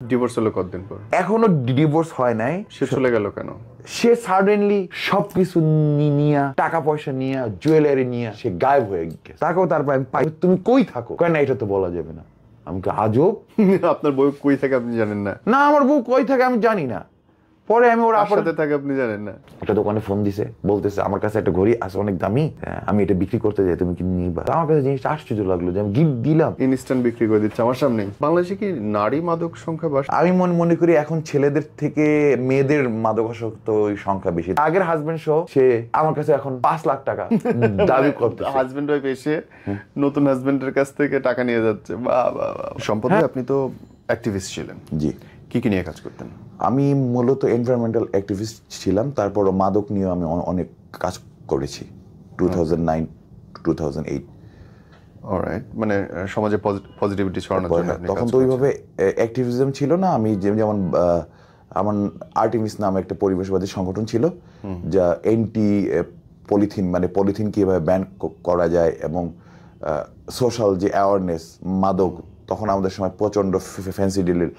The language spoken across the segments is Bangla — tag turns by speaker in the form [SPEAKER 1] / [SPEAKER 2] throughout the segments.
[SPEAKER 1] ডিভোর্স হলো কতদিন পর?
[SPEAKER 2] এখনো ডিভোর্স হয় নাই।
[SPEAKER 1] সে চলে গেল কেন?
[SPEAKER 2] সে সাডেনলি সবকিছু নিয়ে, টাকা পয়সা নিয়ে, জুয়েলারি নিয়ে সে গায়েব হয়ে গেছে। তাকেও তারপর আমি পাই, তুমি কই থাকো? কেন এটা তো বলা যাবে না। আমি কি আজব?
[SPEAKER 1] আপনার বউ কই থাকে আপনি জানেন না?
[SPEAKER 2] না, আমার বউ কই থাকে আমি জানি না। পরে আমি ওর
[SPEAKER 1] কার সাথে থাকে আপনি জানেন না?
[SPEAKER 2] একটা দোকানে ফোন দিছে, বলতেছে আমার কাছে একটা ঘড়ি আছে অনেক দামি, আমি এটা বিক্রি করতে যাই, তুমি কি নিবা? আমার কাছে জিনিসটা আশ্চর্য লাগলো যে আমি গিফট দিলাম,
[SPEAKER 1] ইনস্ট্যান্ট বিক্রি করে দিচ্ছে আমার সামনে। বাংলাদেশে কি নারী মাদক সংখ্যা বাড়ছে?
[SPEAKER 2] আমি মনে করি এখন ছেলেদের থেকে মেয়েদের মাদকাসক্ত ওই সংখ্যা বেশি। আগের হাজবেন্ড সহ সে আমার কাছে এখন 5 লাখ টাকা দাবি করতে।
[SPEAKER 1] হাজবেন্ড ওয়াইফ এসে নতুন হাজবেন্ডের কাছ থেকে টাকা নিয়ে যাচ্ছে। বাহ বাহ বাহ। সম্পদ ভাই, আপনি তো অ্যাক্টিভিস্ট ছিলেন।
[SPEAKER 2] জি।
[SPEAKER 1] কি নিয়ে কাজ করতেন?
[SPEAKER 2] আমি মূলত এনভায়রনমেন্টাল অ্যাক্টিভিস্ট ছিলাম, তারপর মাদক নিয়ে আমি অনেক কাজ করেছি 2009 2008।
[SPEAKER 1] অলরাইট, মানে সমাজে পজিটিভিটি ছড়ানোর জন্য আপনি
[SPEAKER 2] তখন
[SPEAKER 1] কাজ
[SPEAKER 2] তো
[SPEAKER 1] করেছেন।
[SPEAKER 2] ওইভাবে অ্যাক্টিভিজম ছিল না। আমি যেমন আমার আর্টিমিস নামে একটা পরিবেশবাদী সংগঠন ছিল, যা এন্টি পলিথিন, মানে পলিথিন কিভাবে ব্যান করা যায় এবং সোশ্যাল যে অ্যাওয়ারনেস মাদক, তখন আমাদের সময় প্রচন্ড ফ্যান্সি ডিলের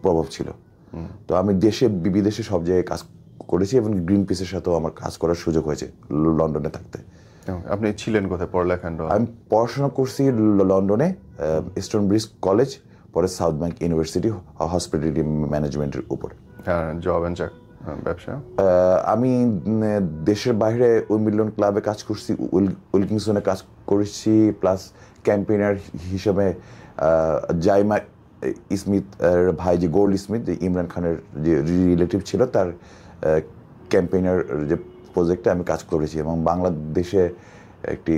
[SPEAKER 2] প্রভাব ছিল। তো আমি দেশে বিদেশে সব জায়গায় কাজ করেছি এবং গ্রিন পিসের সাথেও আমার কাজ করার সুযোগ হয়েছে লন্ডনে থাকতে।
[SPEAKER 1] আপনি ছিলেন কোথায় পড়ালেখা?
[SPEAKER 2] আমি পড়াশোনা করছি লন্ডনে, ইস্টার্ন ব্রিজ কলেজ, পরে সাউথ ব্যাংক ইউনিভার্সিটি হসপিটালিটি ম্যানেজমেন্টের উপর।
[SPEAKER 1] জব এন্ড ব্যবসা।
[SPEAKER 2] আমি দেশের বাইরে উইম্বলডন ক্লাবে কাজ করছি, উইলকিংসনে কাজ করেছি, প্লাস ক্যাম্পেইনার হিসেবে জাইমা স্মিথ ভাই, যে গোল্ড স্মিথ, যে ইমরান খানের যে রিলেটিভ ছিল, তার ক্যাম্পেইনার যে প্রজেক্টে আমি কাজ করেছি এবং বাংলাদেশে একটি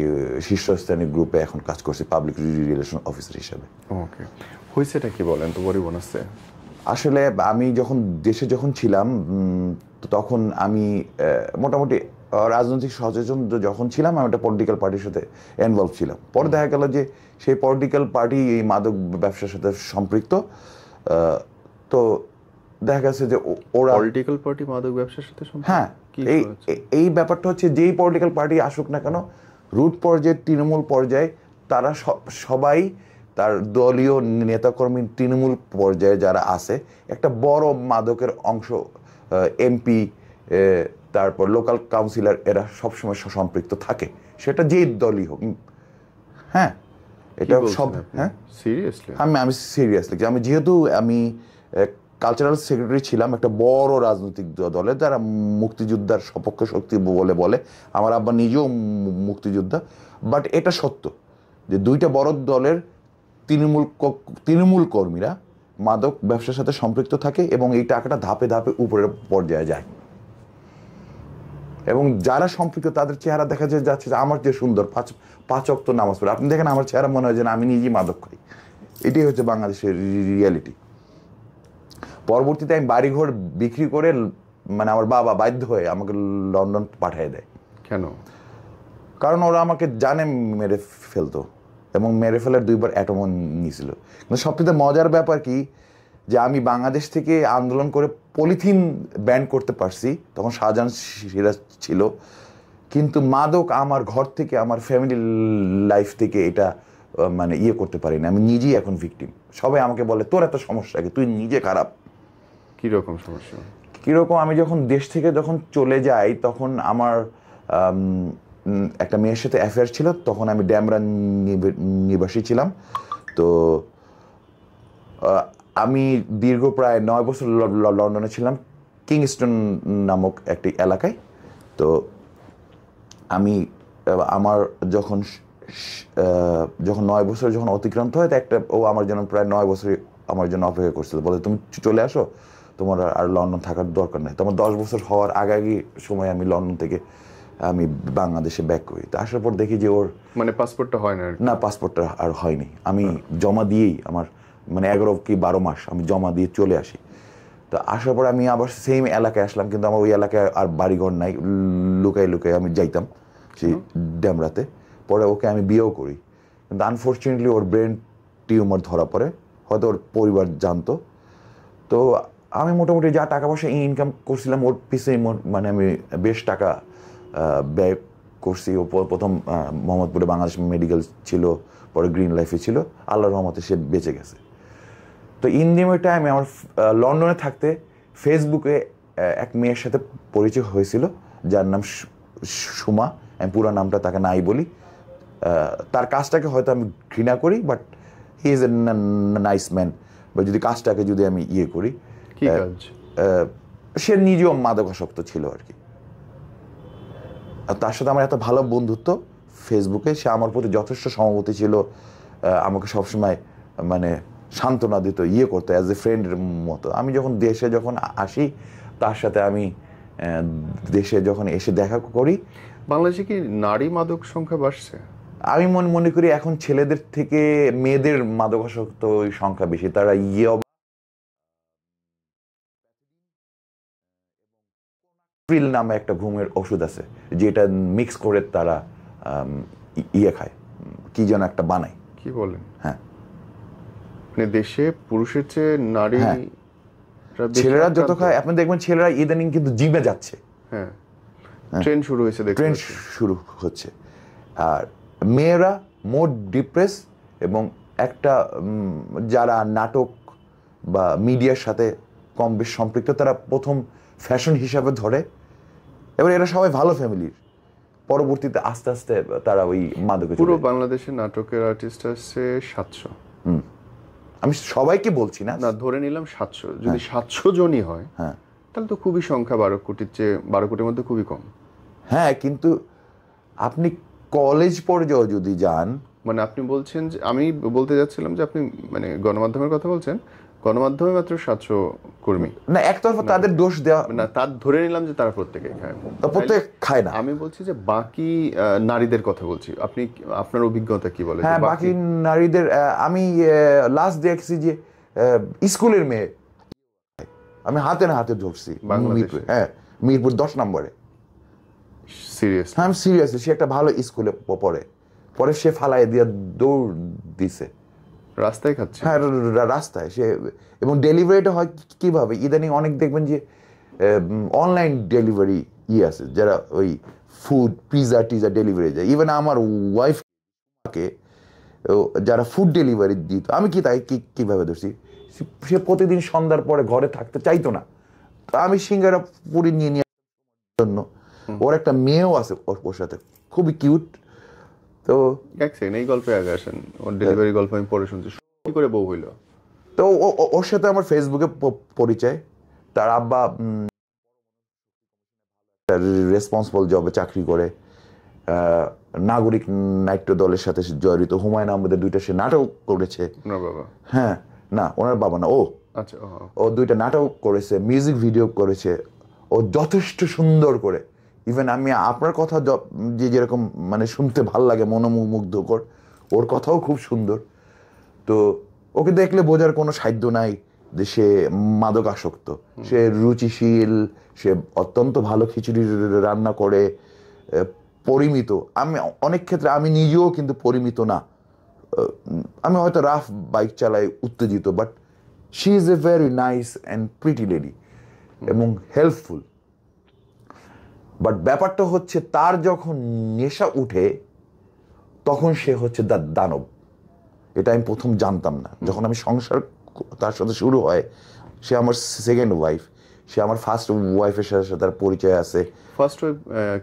[SPEAKER 2] শীর্ষস্থানীয় গ্রুপে এখন কাজ করছি পাবলিক রিলেশন অফিসার হিসেবে।
[SPEAKER 1] ওকে, হয়েছেটা কি বলেন তো, গরিব আছে।
[SPEAKER 2] আসলে আমি দেশে যখন ছিলাম তখন আমি মোটামুটি রাজনৈতিক সচেতন যখন ছিলাম, আমি একটা পলিটিক্যাল পার্টির সাথে ইনভলভ ছিলাম। পরে দেখা গেল যে সেই পলিটিক্যাল পার্টি এই মাদক ব্যবসার সাথে সম্পৃক্ত। তো দেখা গেছে যে ওরা
[SPEAKER 1] পলিটিক্যাল পার্টি মাদক ব্যবসার সাথে সম্পৃক্ত।
[SPEAKER 2] হ্যাঁ, এই ব্যাপারটা হচ্ছে, যেই পলিটিক্যাল পার্টি আসুক না কেন, রুট পর্যায়ে, তৃণমূল পর্যায়ে, তারা সবাই তার দলীয় নেতাকর্মী তৃণমূল পর্যায়ে যারা আছে, একটা বড় মাদকের অংশ, এমপি, তারপর লোকাল কাউন্সিলর, এরা সবসময় সম্পৃক্ত থাকে, সেটা যেই দলই হোক। হ্যাঁ, এটা সব। হ্যাঁ,
[SPEAKER 1] সিরিয়াসলি
[SPEAKER 2] আমি সিরিয়াসলি, আমি যেহেতু আমি কালচারাল সেক্রেটারি ছিলাম একটা বড় রাজনৈতিক দলের, যারা মুক্তিযোদ্ধার সপক্ষ শক্তি বলে। আমার আব্বা নিজেও মুক্তিযোদ্ধা। বাট এটা সত্য যে দুইটা বড় দলের তৃণমূল কর্মীরা মাদক ব্যবসার সাথে সম্পৃক্ত থাকে এবং এই টাকাটা ধাপে ধাপে উপরের পর্যায়ে যায় এবং যারা সম্পৃক্ত তাদের চেহারা দেখা যাচ্ছে যে আমার যে সুন্দর পাঁচ ওয়াক্ত নামাজ পড়ে। আপনি দেখেন আমার চেহারা, মনে হয় যে আমি নিজেই মাদক খাই। এটাই হচ্ছে বাংলাদেশের রিয়ালিটি। পরবর্তীতে আমি বাড়িঘর বিক্রি করে, মানে আমার বাবা বাধ্য হয়ে আমাকে লন্ডন পাঠিয়ে দেয়।
[SPEAKER 1] কেন?
[SPEAKER 2] কারণ ওরা আমাকে জানে মেরে ফেলতো এবং মেরে ফেলার 2বার অ্যাটমও নিয়েছিল। কিন্তু সবচেয়ে মজার ব্যাপার কি, যে আমি বাংলাদেশ থেকে আন্দোলন করে পলিথিন ব্যান করতে পারছি, তখন শাহজাহান সিরাজ ছিল, কিন্তু মাদক আমার ঘর থেকে, আমার ফ্যামিলি লাইফ থেকে এটা মানে করতে পারিনি। আমি নিজেই এখন ভিকটিম। সবাই আমাকে বলে তোর এত সমস্যা কি, তুই নিজে খারাপ।
[SPEAKER 1] কিরকম সমস্যা?
[SPEAKER 2] কিরকম, আমি যখন দেশ থেকে চলে যাই, তখন আমার একটা মেয়ের সাথে অ্যাফেয়ার ছিল। তখন আমি ড্যামরা নিবাসী ছিলাম। তো আমি দীর্ঘ প্রায় 9 বছর লন্ডনে ছিলাম, কিংস্টন নামক একটি এলাকায়। তো আমি আমার যখন 9 বছর যখন অতিক্রান্ত হয়, তো ও আমার জন্য প্রায় 9 বছর আমার জন্য অপেক্ষা করছিল, বলে তুমি চলে আসো, তোমার আর লন্ডন থাকার দরকার নেই। তোমার 10 বছর হওয়ার আগে সময় আমি লন্ডন থেকে আমি বাংলাদেশে ব্যাক করি। তো আসার পর দেখি যে ওর
[SPEAKER 1] মানে পাসপোর্টটা হয় না।
[SPEAKER 2] পাসপোর্টটা আর হয়নি। আমি জমা দিয়েই আমার মানে 11 কি 12 মাস আমি জমা দিয়ে চলে আসি। তো আসার পর আমি আবার সেম এলাকায় আসলাম, কিন্তু আমার ওই এলাকায় আর বাড়িঘর নাই। লুকাই আমি যাইতাম সেই ড্যামরাতে। পরে ওকে আমি বিয়েও করি, কিন্তু আনফর্চুনেটলি ওর ব্রেন টিউমার ধরা পড়ে। হয়তো ওর পরিবার জানতো। তো আমি মোটামুটি যা টাকা পয়সা ইনকাম করছিলাম ওর পিছনে, মানে আমি বেশ টাকা ব্যয় করছি। ও প্রথম মোহাম্মদপুরে বাংলাদেশ মেডিকেল ছিল, পরে গ্রিন লাইফে ছিল। আল্লাহর রহমতে সে বেঁচে গেছে। তো ইন দি টাইমে আমার লন্ডনে থাকতে ফেসবুকে এক মেয়ের সাথে পরিচয় হয়েছিল, যার নাম সুমা। আমি পুরো নামটা তাকে নাই বলি। তার কাজটাকে হয়তো আমি ঘৃণা করি, but he is a nice man. বা যদি কাজটাকে যদি আমি ইয়ে করি,
[SPEAKER 1] কি কাজ?
[SPEAKER 2] সে নিজেও মাদকাসক্ত ছিল আর কি। আর তার সাথে আমার এত ভালো বন্ধুত্ব ফেসবুকে, সে আমার প্রতি যথেষ্ট সহানুভূতি ছিল, আমাকে সবসময় মানে সান্ত্বনা দিত, ইয়ে করতো অ্যাজ এ ফ্রেন্ডের মতো। আমি যখন দেশে আসি, তার সাথে আমি দেশে যখন এসে দেখা করি।
[SPEAKER 1] বাংলাদেশে কি নারী মাদক সংখ্যা বাড়ছে?
[SPEAKER 2] আমি মনে করি এখন ছেলেদের থেকে মেয়েদের মাদকাসক্ত সংখ্যা বেশি। তারা ইয়ে নামে একটা ঘুমের ওষুধ আছে, যেটা মিক্স করে তারা ইয়ে খায়, কি যেন একটা বানায়।
[SPEAKER 1] কি বলেন?
[SPEAKER 2] হ্যাঁ,
[SPEAKER 1] মানে দেশে পুরুষের চেয়ে নারী
[SPEAKER 2] ছেলেরা যত খায়, আপনি দেখবেন ছেলেরা ইদানিং কিন্তু জিমে যাচ্ছে।
[SPEAKER 1] হ্যাঁ, ট্রেন্ড শুরু হয়েছে,
[SPEAKER 2] ট্রেন্ড শুরু হচ্ছে। আর মেয়েরা মোর ডিপ্রেস, এবং একটা যারা নাটক বা মিডিয়ার সাথে কম বেশ সম্পৃক্ত, তারা প্রথম ফ্যাশন হিসাবে ধরে। এবার এরা সবাই ভালো ফ্যামিলির, পরবর্তীতে আস্তে আস্তে তারা ওই মাদকে।
[SPEAKER 1] পুরো বাংলাদেশে নাটকের আর্টিস্ট আছে 700।
[SPEAKER 2] আমি সবাইকে বলছি না,
[SPEAKER 1] ধরে নিলাম 700। যদি 700 জনই হয়,
[SPEAKER 2] হ্যাঁ,
[SPEAKER 1] তাহলে তো খুবই সংখ্যা 12 কোটির চেয়ে 12 কোটির মধ্যে খুবই কম।
[SPEAKER 2] হ্যাঁ, কিন্তু আপনি কলেজ পর্যায়ে যদি যান,
[SPEAKER 1] মানে আপনি বলছেন যে, আমি বলতে যাচ্ছিলাম যে আপনি মানে গণমাধ্যমের কথা বলছেন, গণমাধ্যমে মাত্র 700 কর্মী।
[SPEAKER 2] না, একতরফা তাদের দোষ দেওয়া
[SPEAKER 1] না, তার ধরে নিলাম যে তারা প্রত্যেকে খায়।
[SPEAKER 2] প্রত্যেক খায় না।
[SPEAKER 1] আমি বলছি যে বাকি নারীদের কথা বলছি, আপনি আপনার অভিজ্ঞতা কি বলে?
[SPEAKER 2] হ্যাঁ, বাকি নারীদের আমি লাস্ট দেখছি যে স্কুলের মেয়ে, আমি হাতে না হাতে ধরছি মিরপুর। হ্যাঁ, মিরপুর 10 নম্বরে।
[SPEAKER 1] সিরিয়াস?
[SPEAKER 2] হ্যাঁ, আমি সিরিয়াসলি। সে একটা ভালো স্কুলে পড়ে, পরে সে ফালাই দিয়ে দৌড় দিছে,
[SPEAKER 1] রাস্তায় খাচ্ছে।
[SPEAKER 2] হ্যাঁ, রাস্তায় সে। এবং ডেলিভারিটা হয় কিভাবে, ইদানিং অনেক দেখবেন যে অনলাইন ডেলিভারি আছে, যারা ওই ফুড পিজা টিজা ডেলিভারি যায়। ইভেন আমার ওয়াইফকে যারা ফুড ডেলিভারি দিত, আমি কি তাই কিভাবে ধরছি, সে প্রতিদিন সন্ধ্যার পরে ঘরে থাকতে চাইতো না। তো আমি সিঙ্গারা পুরি নিয়ে জন্য, ওর একটা মেয়েও আছে ওর সাথে, খুবই কিউট। তো
[SPEAKER 1] এই গল্পে আগে আসেন, ওর ডেলিভারি গল্প আমি পরে শুনছি। কি করে বউ হইলো?
[SPEAKER 2] তো ওর সাথে আমার ফেসবুকে পরিচয়। তার আব্বা রেসপন্সিবল জবে চাকরি করে, নাগরিক নাট্য দলের সাথে জড়িত। হুমায়ুন আহমেদের 2টা সে নাটক করেছে।
[SPEAKER 1] ওনার বাবা?
[SPEAKER 2] হ্যাঁ, না, ওনার বাবা না, ও।
[SPEAKER 1] আচ্ছা।
[SPEAKER 2] ও 2টা নাটক করেছে, মিউজিক ভিডিও করেছে, ও যথেষ্ট সুন্দর করে। ইভেন আমি আপনার কথা যেরকম মানে শুনতে ভাল লাগে, মনোমুগ্ধকর, ওর কথাও খুব সুন্দর। তো ওকে দেখলে বোঝার কোনো সাধ্য নাই যে সে মাদক আসক্ত। সে রুচিশীল, সে অত্যন্ত ভালো খিচুড়ি রান্না করে, পরিমিত। আমি অনেক ক্ষেত্রে আমি নিজেও কিন্তু পরিমিত না, আমি হয়তো রাফ বাইক চালাই, উত্তেজিত, but she is a very nice and pretty lady এবং হেল্পফুল। বাট ব্যাপারটা হচ্ছে, তার যখন নেশা উঠে, তখন সে হচ্ছে দানব। এটা আমি প্রথম জানতাম না। যখন আমি সংসার তার সাথে শুরু হয়, সে আমার সেকেন্ড ওয়াইফ, সে আমার ফার্স্ট ওয়াইফের সাথে তার পরিচয় আছে।
[SPEAKER 1] ফার্স্ট ওয়াইফ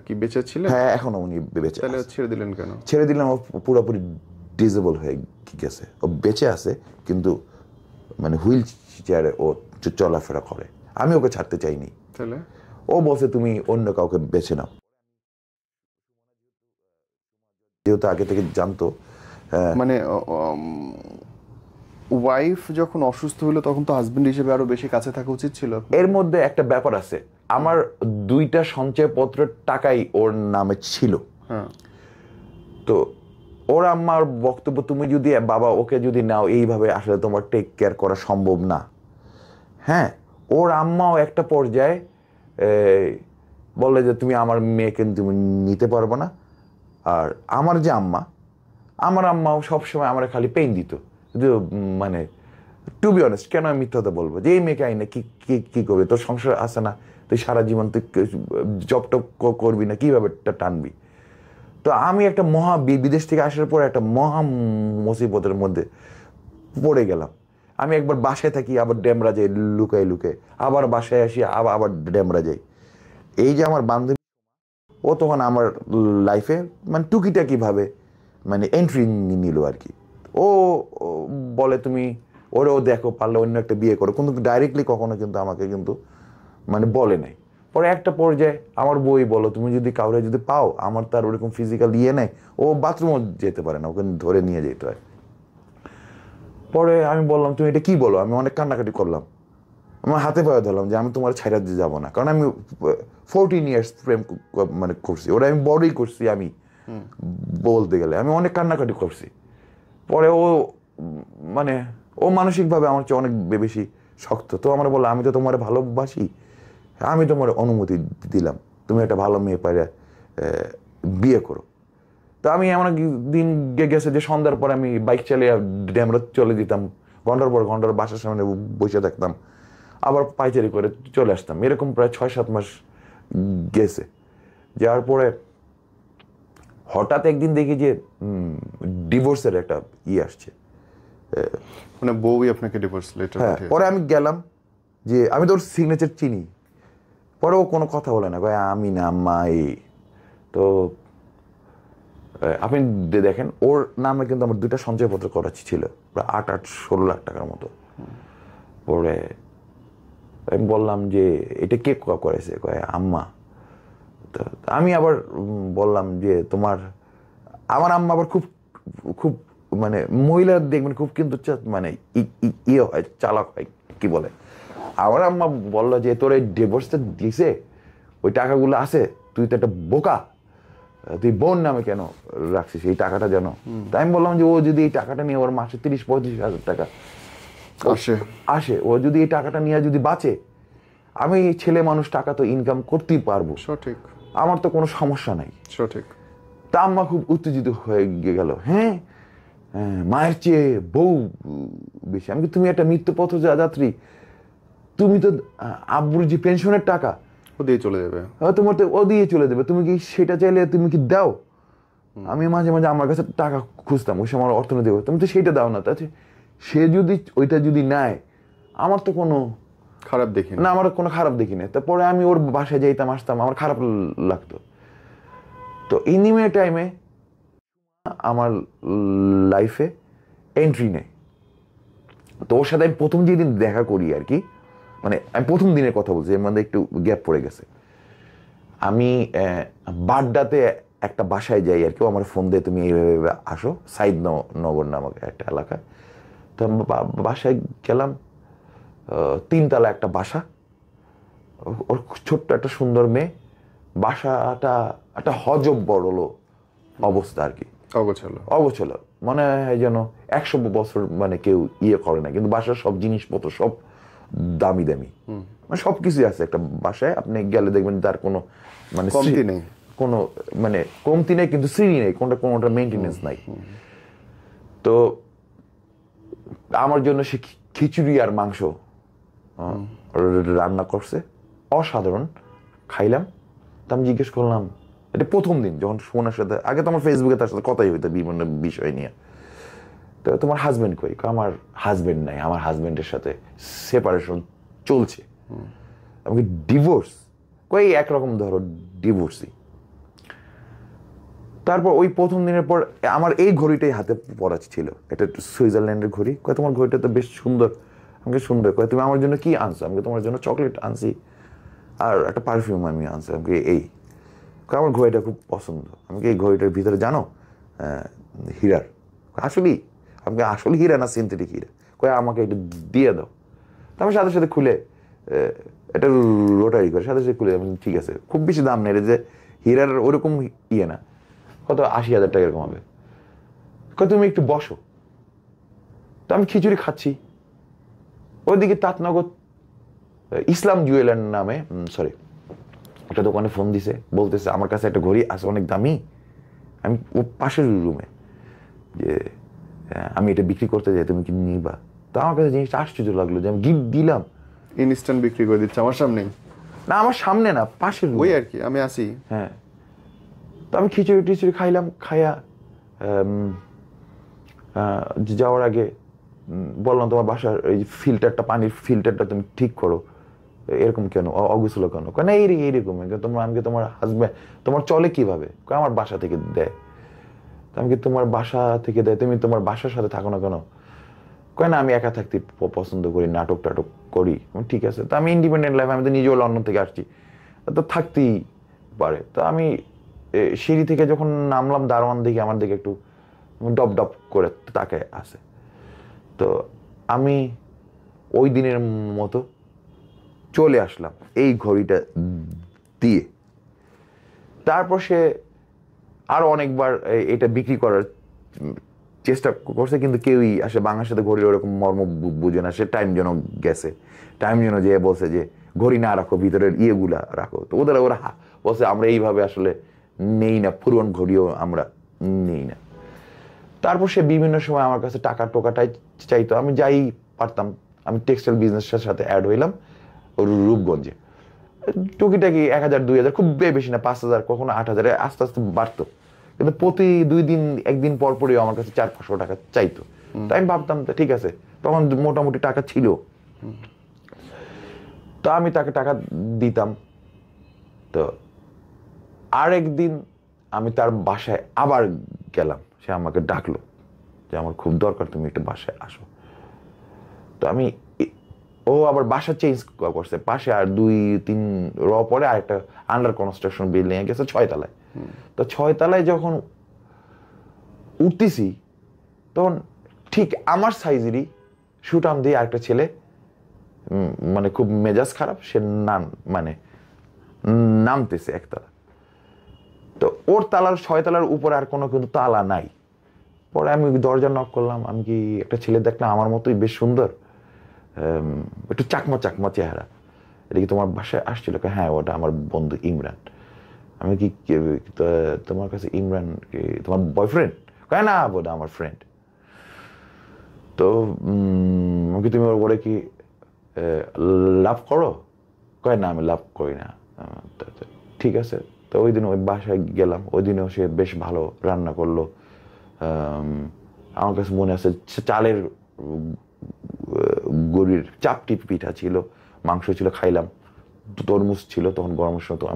[SPEAKER 1] কি বেঁচে ছিলেন?
[SPEAKER 2] হ্যাঁ, এখনো উনি বেঁচে।
[SPEAKER 1] তাহলে ছেড়ে দিলেন কেন?
[SPEAKER 2] ছেড়ে দিলাম, ও পুরোপুরি ডিসেবল হয়ে গেছে। ও বেঁচে আছে, কিন্তু মানে হুইল চেয়ারে ও চলাফেরা করে। আমি ওকে ছাড়তে চাইনি।
[SPEAKER 1] তাহলে
[SPEAKER 2] ও বলছে তুমি অন্য কাউকে বেছে নাও। যেহেতু আগে থেকে জানতো,
[SPEAKER 1] মানে ওয়াইফ যখন অসুস্থ হলো, তখন তো হাজবেন্ড হিসেবে আরো বেশি কাছে থাকা উচিত ছিল।
[SPEAKER 2] এর মধ্যে একটা ব্যাপার আছে, আমার 2টা সঞ্চয়পত্রের টাকাই ওর নামে ছিল। তো ওর আম্মার বক্তব্য, তুমি যদি বাবা ওকে যদি নাও, এইভাবে আসলে তোমার টেক কেয়ার করা সম্ভব না। হ্যাঁ, ওর আম্মাও একটা পর্যায়ে বললে যে তুমি আমার মেয়েকে তুমি নিতে পারবো না। আর আমার যে আম্মা, আমার আম্মাও সবসময় আমার খালি পেইন দিত। মানে টু বি অনেস্ট, কেন আমি মিথ্যা কথা বলবো, যে এই মেয়েকে আইনে কি করবে, তোর সংসার আছে না, তুই সারা জীবন তুই জব টপ করবি না, কিভাবে টানবি। তো আমি একটা বিদেশ থেকে আসার পর একটা মহা মুসিবতের মধ্যে পড়ে গেলাম। আমি একবার বাসায় থাকি, আবার ড্যামরা যাই লুকাই লুকাই, আবার বাসায় আসি, আবার ড্যামরা যাই। এই যে আমার বান্ধবী, ও তখন আমার লাইফে মানে টুকিটাকি ভাবে মানে এন্ট্রি নিল আর কি। ও বলে তুমি ওরেও দেখো, পারলে অন্য একটা বিয়ে করো, কিন্তু ডাইরেক্টলি কখনো কিন্তু আমাকে কিন্তু মানে বলে নাই। পরে একটা পর্যায়ে আমার বই বলো, তুমি যদি কাউরে যদি পাও, আমার তার ওরকম ফিজিক্যাল ইয়ে নেই, ও বাথরুমও যেতে পারে না, ওকে ধরে নিয়ে যেতে হয়। পরে আমি বললাম তুমি এটা কি বলো, আমি অনেক কান্নাকাটি করলাম, আমার হাতে পায়ে ধরলাম যে আমি তোমার ছাইড়া দিয়ে যাবো না, কারণ আমি 14 ইয়ার্স প্রেম মানে করছি, ওরা আমি বড়ই করছি, আমি বলতে গেলে আমি অনেক কান্নাকাটি করছি। পরে ও মানে ও মানসিকভাবে আমার চেয়ে অনেক বেশি শক্ত, তো আমার বললো আমি তো তোমার ভালোবাসি, আমি তোমার অনুমতি দিলাম, তুমি একটা ভালো মেয়ে পাইলে বিয়ে করো। তো আমি এমন দিন গেছে যে সন্ধ্যার পর আমি বাইক চালিয়ে ড্যামরা চলে দিতাম, ঘন্টার পর ঘন্টার বাসার সামনে বসে থাকতাম, আবার পাইচারি করে চলে আসতাম। এরকম প্রায় 6-7 মাস গেছে। যাওয়ার পরে হঠাৎ একদিন দেখি যে ডিভোর্সের একটা আসছে,
[SPEAKER 1] মানে বউই আপনাকে ডিভোর্স লেটার
[SPEAKER 2] হ্যাঁ। পরে আমি গেলাম, যে আমি তো ওর সিগনেচার চিনি, পরে ও কোনো কথা বলে না, ভাই আমি না আম্মা এই। তো আপনি দেখেন ওর নামে কিন্তু আমার 2টা সঞ্চয়পত্র করা ছিল, প্রায় 8-16 লাখ টাকার মতো। পরে আমি বললাম যে এটা কে করেছে, কয় আম্মা। তো আমি আবার বললাম যে আমার আম্মা আবার খুব খুব মানে মহিলা দেখবেন খুব কিন্তু মানে ইয়ে হয়, চালাক হয়, কি বলে। আমার আম্মা বললো যে তোর এই ডিভোর্সটা দিছে, ওই টাকাগুলো আছে, তুই তো একটা বোকা, তুই বোন নামে কেন রাখছিস এই টাকাটা যেন। তাই আমি বললাম যে ও যদি এই টাকাটা নিয়ে ওর মাসে 30-35 হাজার টাকা আসে, ও যদি এই টাকাটা নিয়ে যদি বাঁচে, আমি ছেলে মানুষ টাকা তো ইনকাম করতেই পারবো,
[SPEAKER 1] সঠিক,
[SPEAKER 2] আমার তো কোনো সমস্যা নাই।
[SPEAKER 1] সঠিক।
[SPEAKER 2] তা আম্মা খুব উত্তেজিত হয়ে গেল, হ্যাঁ মায়ের চেয়ে বউ বেশি। আমি তুমি একটা মৃত্যু পথ যাত্রী, তুমি তো আব্বুর যে পেনশনের টাকা
[SPEAKER 1] ও দিয়ে চলে যাবে,
[SPEAKER 2] তোমার তো ও দিয়ে চলে দেবে, তুমি কি সেটা চাইলে তুমি কি দাও? আমি মাঝে মাঝে আমার কাছে টাকা খুঁজতাম, ওই সময় অর্থনীতি, তুমি তো সেইটা দাও না, তাতে সে যদি ওইটা যদি নেয়, আমার তো কোনো
[SPEAKER 1] খারাপ দেখি
[SPEAKER 2] না, আমার কোনো খারাপ দেখি না। তারপরে আমি ওর বাসায় যাইতাম আসতাম, আমার খারাপ লাগতো। তো ইনিমে টাইমে আমার লাইফে এন্ট্রি নেই। তো ওর সাথে আমি প্রথম যেদিন দেখা করি আর কি, মানে আমি প্রথম দিনের কথা বলছি, এর মধ্যে একটু গ্যাপ পড়ে গেছে। আমি বাড্ডাতে একটা বাসায় যাই আর কি, আমার ফোন দিয়ে তুমি এইভাবে আসো, সাইদ নগর নামক একটা এলাকায়। তো বাসায় গেলাম, 3 তলা একটা বাসা, ওর ছোট্ট একটা সুন্দর মেয়ে, বাসাটা একটা হজব বড়লো অবস্থা আর কি, অগোছালো, মনে হয় যেন 100 বছর মানে কেউ ইয়ে করে না, কিন্তু বাসার সব জিনিসপত্র সব দামি দামি, মানে সবকিছু আছে একটা বাসায়, আপনি গেলে দেখবেন তার কোনো মানে
[SPEAKER 1] কমতি নেই,
[SPEAKER 2] কোনো মানে কমতি নেই, কিন্তু শ্রেণী নেই, কোনোটা মেনটেনেন্স নাই। তো আমার জন্য সে খিচুড়ি আর মাংস রান্না করছে, অসাধারণ, খাইলাম। তো আমি জিজ্ঞেস করলাম, এটা প্রথম দিন যখন সুমনার সাথে, আগে তো আমার ফেসবুকে তার সাথে কথাই হইতো বিভিন্ন বিষয় নিয়ে। তো তোমার হাজবেন্ড কই? আমার হাজবেন্ড নাই, আমার হাজবেন্ডের সাথে সেপারেশন চলছে। আমাকে ডিভোর্স কই? একরকম ধরো ডিভোর্সই। তারপর ওই প্রথম দিনের পর আমার এই ঘড়িটাই হাতে পরা ছিল, এটা সুইজারল্যান্ডের ঘড়ি। কয় তোমার ঘড়িটা তো বেশ সুন্দর। আমাকে সুন্দর। কয় তুমি আমার জন্য কি আনছো? আমাকে তোমার জন্য চকলেট আনছি আর একটা পারফিউম আমি আনছি। আমাকে এই আমার ঘড়িটা খুব পছন্দ। আমাকে এই ঘড়িটার ভিতরে জানো হীরার, আসলেই আমাকে আসলে হীরা না সিনথেটিক হীরা। কয় আমাকে এটা দিয়ে দাও। তো আমি সাথে সাথে খুলে এটা রোটারি করে সাথে সাথে খুলে, ঠিক আছে, খুব বেশি দাম নেই, যে হীরার ওরকম ইয়ে না, কত 80,000 টাকা এরকম হবে। কয় তুমি একটু বসো। তো আমি খিচুড়ি খাচ্ছি, ওইদিকে তাতনগর ইসলাম জুয়েলার নামে সরি একটা দোকানে ফোন দিছে, বলতেছে আমার কাছে একটা ঘড়ি আছে অনেক দামি, আমি ও পাশের রুমে, যে আমি এটা বিক্রি করতে যাই, তুমি কি নিবা? তো আমার কাছে জিনিসটা আশ্চর্য লাগলো যে আমি গিফট দিলাম,
[SPEAKER 1] ইনস্ট্যান্ট বিক্রি করে দিচ্ছে আমার সামনে।
[SPEAKER 2] না আমার সামনে না, পাশের রুমে,
[SPEAKER 1] ওই আর কি আমি আসি।
[SPEAKER 2] হ্যাঁ। তো আমি খিচুড়ি টিচুড়ি খাইলাম, খাইয়া যাওয়ার আগে বললাম তোমার বাসার এই ফিল্টারটা, পানির ফিল্টারটা তুমি ঠিক করো, এরকম কেন, অগুছলো কেন? না এইরকম। তোমার আমি কি তোমার হাজব্যান্ড, তোমার চলে কিভাবে? আমার বাসা থেকে দেয়। আমি কি তোমার বাসা থেকে দেয়, তুমি তোমার বাসার সাথে থাকো না কেন? না আমি একা থাকতে পছন্দ করি, নাটক টাটক করি। ঠিক আছে, তো আমি ইন্ডিপেন্ডেন্ট লাইফ, আমি তো নিজেও লন্ডন থেকে আসছি, তো থাকতেই পারে। তো আমি সিঁড়ি থেকে যখন নামলাম, দারোয়ান দেখি আমার দিকে একটু ডপ ডপ করে তাকে আসে। তো আমি ওই দিনের মতো চলে আসলাম এই ঘড়িটা দিয়ে। তারপর সে আরো অনেকবার এটা বিক্রি করার চেষ্টা করছে, কিন্তু কেউই আসে বাংলার সাথে ঘড়ির ওরকম মর্ম বুঝে না। সে টাইম যেন গেছে, টাইম যেন যে বলছে যে ঘড়ি না রাখো, ভিতরের ইয়েগুলা রাখো। তো ওরা বলছে আমরা এইভাবে আসলে নেই না, পুরন ঘড়িও আমরা নেই না। তারপর সে বিভিন্ন সময় আমার কাছে টাকা টোকাটাই চাইতো, আমি যাই পারতাম। আমি টেক্সটাইল বিজনেসের সাথে অ্যাড হইলাম রূপগঞ্জে। টুকিটাকি 1,000 2,000, খুব বেশি না, 5,000, কখনো 8,000, আস্তে আস্তে বাড়তো। কিন্তু প্রতি 2 দিন, একদিন পর পরই আমার কাছে 400-500 টাকা চাইতো। তাই আমি ভাবতাম ঠিক আছে, তখন মোটামুটি টাকা ছিল। তো আমি তাকে টাকা দিতাম। তো আরেকদিন আমি তার বাসায় আবার গেলাম, সে আমাকে ডাকলো যে আমার খুব দরকার, তুমি একটু বাসায় আসো। তো আমি, ও আবার বাসা চেঞ্জ করছে, পাশে আর 2-3 র পরে আরেকটা আন্ডার কনস্ট্রাকশন বিল্ডিং এ গেছে 6 তলায়। তো 6 তলায় যখন উঠতেছি, তখন ঠিক আমার সাইজেরই সুটাম দিয়ে আরেকটা ছেলে, মানে খুব মেজাজ খারাপ, সে নামতেছে একতলা। তো ওর তালার 6 তলার উপরে আর কোনো কিন্তু তালা নাই। পরে আমি দরজা নক করলাম, আমি কি একটা ছেলে দেখলাম আমার মতোই, বেশ সুন্দর, একটু চাকমা চাকমা চেহারা, এটা কি তোমার বাসায় আসছিল? হ্যাঁ, ওটা আমার বন্ধু ইমরান। আমি কি তোমার কাছে ইমরান কি তোমার বয়ফ্রেন্ড? না, ওটা আমার ফ্রেন্ড। তো কি তুমি ওরে কি লাভ করো? না, আমি লাভ করি না। ঠিক আছে। তো ওই দিন ওই বাসায় গেলাম, ওই দিনেও সে বেশ ভালো রান্না করলো। আমার কাছে মনে আছে চালের গরুর চাপটি পিঠা ছিল, মাংস ছিল, খাইলাম। তরমুজ ছিল তখন গরমের সময়, তো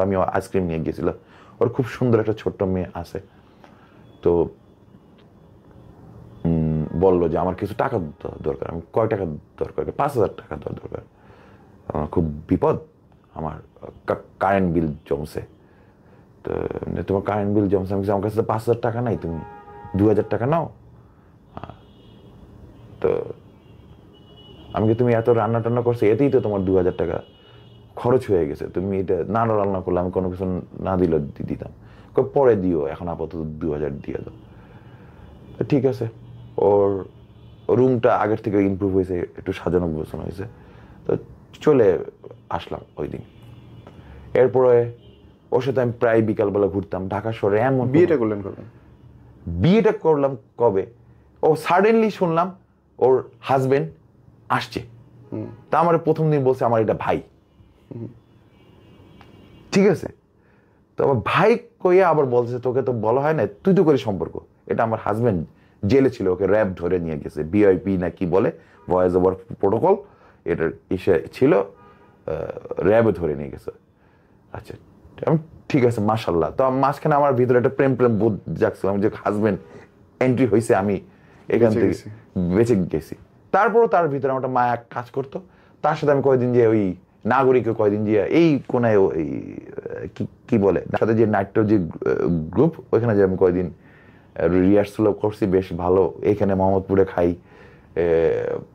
[SPEAKER 2] আমি আইসক্রিম নিয়ে গেছিলাম। ওর খুব সুন্দর একটা ছোট্ট মেয়ে আছে। তো বললো যে আমার কিছু টাকা দরকার। আমি কয় টাকা দরকার? 5,000 টাকা দরকার, আমার খুব বিপদ, আমার কারেন্ট বিল জমছে। তো তোমার কারেন্ট বিল জমছে? আমি আমার কাছে 5,000 টাকা নাই, তুমি 2,000 টাকা নাও। তো আমি কি, তুমি এত রান্না টান্না করছো, এতেই তো তোমার 2,000 টাকা খরচ হয়ে গেছে, তুমি এটা না রান্না করলে আমি কোনো কিছু না দিলে দিতাম, পরে দিও, এখন আপাতত 2,000 দিয়ে দাও। ঠিক আছে। ওর রুমটা আগের থেকে ইমপ্রুভ হয়েছে, একটু সাজানো গোছানো হয়েছে। তো চলে আসলাম ওই দিন। এরপরে ওর সাথে আমি প্রায় বিকালবেলা ঘুরতাম ঢাকা শহরে। এমন
[SPEAKER 1] বিয়েটা করলেন কবে?
[SPEAKER 2] বিয়েটা করলাম কবে? ও সাডেনলি শুনলাম ওর হাজবেন্ড আসছে। তা আমার প্রথম দিন বলছে আমার এটা ভাই। ঠিক আছে। তো আবার ভাই কইয়া আবার বলছে তোকে তো বলা হয় না, তুই তো করি সম্পর্ক, এটা আমার হাজবেন্ড জেলে ছিল, ওকে র্যাব ধরে নিয়ে গেছে, বিআইপি না কি বলে, ভয়েস ওভার প্রোটোকল, এটার ইসে ছিল, র্যাবে ধরে নিয়ে গেছে। আচ্ছা, আমি ঠিক আছে, মাশাল্লাহ। তো মাঝখানে আমার ভিতরে একটা প্রেম বোধ জাগছিল, আমি যে হাজবেন্ড এন্ট্রি হয়েছে, আমি এখান থেকে বেঁচে গেছি। তারপরও তার ভিতরে আমার একটা মায়া কাজ করতো। তার সাথে আমি কয়েকদিন যে ওই নাগরিকে কয়েকদিন যে এই কোনায় ওই কি বলে সাথে যে নাট্য যে গ্রুপ, ওইখানে যে আমি কয়েকদিন রিহার্সালও করছি, বেশ ভালো। এখানে মোহাম্মদপুরে খাই,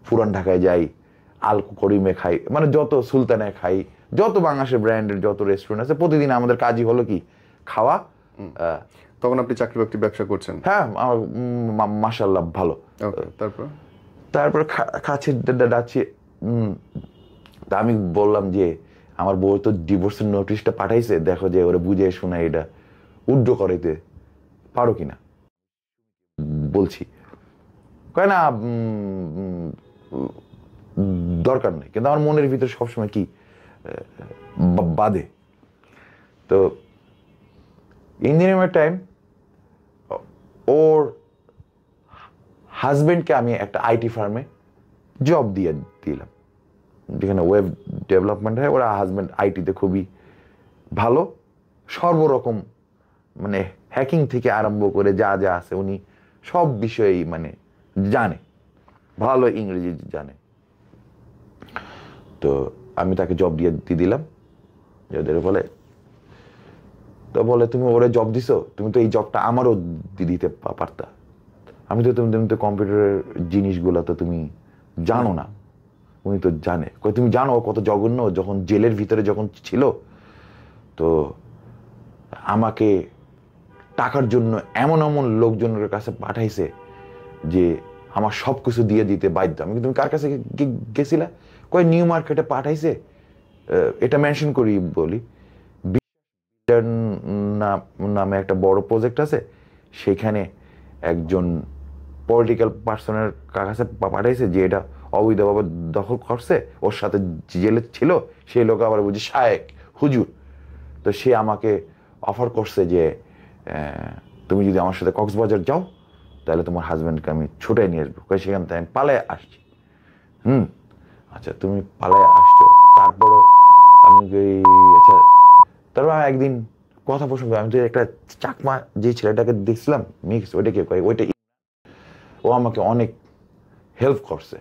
[SPEAKER 2] পুরান ঢাকায় যাই, আল করিমে খাই, মানে যত সুলতানে খাই, যত বাংলাদেশের ব্র্যান্ডের যত রেস্টুরেন্ট আছে, প্রতিদিন আমাদের কাজই হলো কি খাওয়া।
[SPEAKER 1] তখন আপনি চাকরি বাকরি ব্যবসা করছেন?
[SPEAKER 2] হ্যাঁ, আমার মাশাআল্লাহ ভালো। তারপর খাচ্ছি ডাচ্ছি। তা আমি বললাম যে আমার বউ তো ডিভোর্সের নোটিশটা পাঠাইছে, দেখো যে ওরা বুঝে শোনা এটা উড্ড করাইতে পারো কিনা। বলছি না, দরকার নেই, কিন্তু আমার মনের ভিতরে সবসময় কি বাদে। তো ইঞ্জিনিয়ারিং টাইম ওর হাজবেন্ডকে আমি একটা আইটি ফার্মে জব দিয়ে দিলাম, যেখানে ওয়েব ডেভেলপমেন্ট হয়। ওরা হাজবেন্ড আইটিতে খুবই ভালো, সর্বরকম মানে হ্যাকিং থেকে আরম্ভ করে যা যা আছে উনি সব বিষয়েই মানে জানে, ভালো ইংরেজি জানে। তো আমি তাকে জব দিয়ে দিলাম। যাদের বলে তো বলে তুমি ওরে জব দিছো, তুমি তো এই জবটা আমারও দিতে পারতা। আমি তো তুমি তো কম্পিউটারের জিনিসগুলো তো তুমি জানো না। উনি তো জানে, তুমি জানো কত জঘন্য, যখন জেলের ভিতরে যখন ছিল তো আমাকে টাকার জন্য এমন এমন লোকজনের কাছে পাঠাইছে যে আমার সব কিছু দিয়ে দিতে বাধ্য। আমি তুমি কার কাছে গেছিলা? কয় নিউ মার্কেটে পাঠাইছে। এটা মেনশন করি বলি, নামে একটা বড় প্রজেক্ট আছে, সেখানে একজন পলিটিক্যাল পার্সনের কাছে পাঠাইছে যে এটা অবৈধভাবে দখল করছে, ওর সাথে জেলে ছিল সেই লোক আবার বুঝি শায়েক হুজুর। তো সে আমাকে অফার করছে যে তুমি যদি আমার সাথে কক্সবাজার যাও তাহলে তোমার হাজব্যান্ডকে আমি ছুটাই নিয়ে আসবো। সেখান থেকে আমি পালায় আসছি। আচ্ছা তুমি পালায় আসছো, তারপরে আমি আচ্ছা তারপর একদিন কথা প্রসঙ্গে আমি তো একটা চাকমা যে ছেলেটাকে দেখছিলাম মিক্স, ওইটাকে ওইটা ও আমাকে অনেক হেল্প করছে।